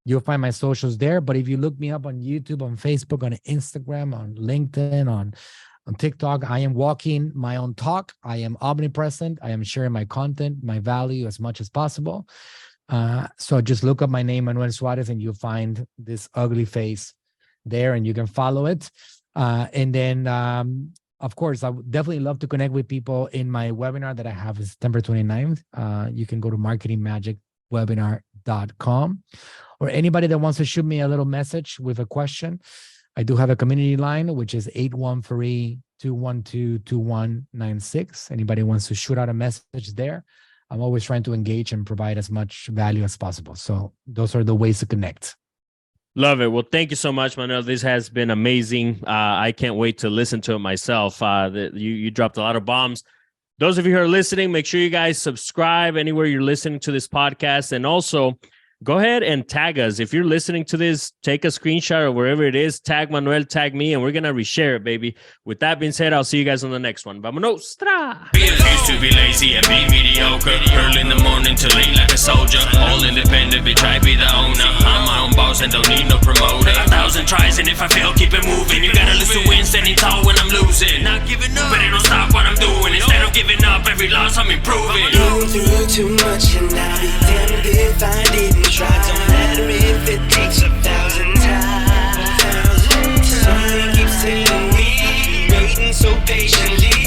You'll find my socials there. But if you look me up on YouTube, on Facebook, on Instagram, on LinkedIn, on TikTok, I am walking my own talk. I am omnipresent. I am sharing my content, my value as much as possible. So just look up my name, Manuel Suarez, and you'll find this ugly face there, and you can follow it. And then, of course, I would definitely love to connect with people in my webinar that I have September 29th. You can go to marketingmagicwebinar.com, or anybody that wants to shoot me a little message with a question. I do have a community line, which is 813-212-2196. Anybody wants to shoot out a message there. I'm always trying to engage and provide as much value as possible. So those are the ways to connect.
Love it. Well, thank you so much, Manuel. This has been amazing. I can't wait to listen to it myself. You dropped a lot of bombs. Those of you who are listening, make sure you guys subscribe anywhere you're listening to this podcast. And also, go ahead and tag us. If you're listening to this, take a screenshot or wherever it is, tag Manuel, tag me, and we're going to reshare it, baby. With that being said, I'll see you guys on the next one. Vamonos.
Used to be lazy and be mediocre. Early in the morning till late like a soldier. All independent, bitch, I be the owner. I'm my own boss and don't need no promoter. 1,000 tries and if I fail, keep it moving. You gotta listen to win, standing tall when I'm losing. Not giving up, but it don't stop what I'm doing. Instead of giving up, every loss I'm improving.
Going through too much and I'll be damned if I didn't try. Don't matter if it takes 1,000 times. Somebody keeps telling me, waiting so patiently.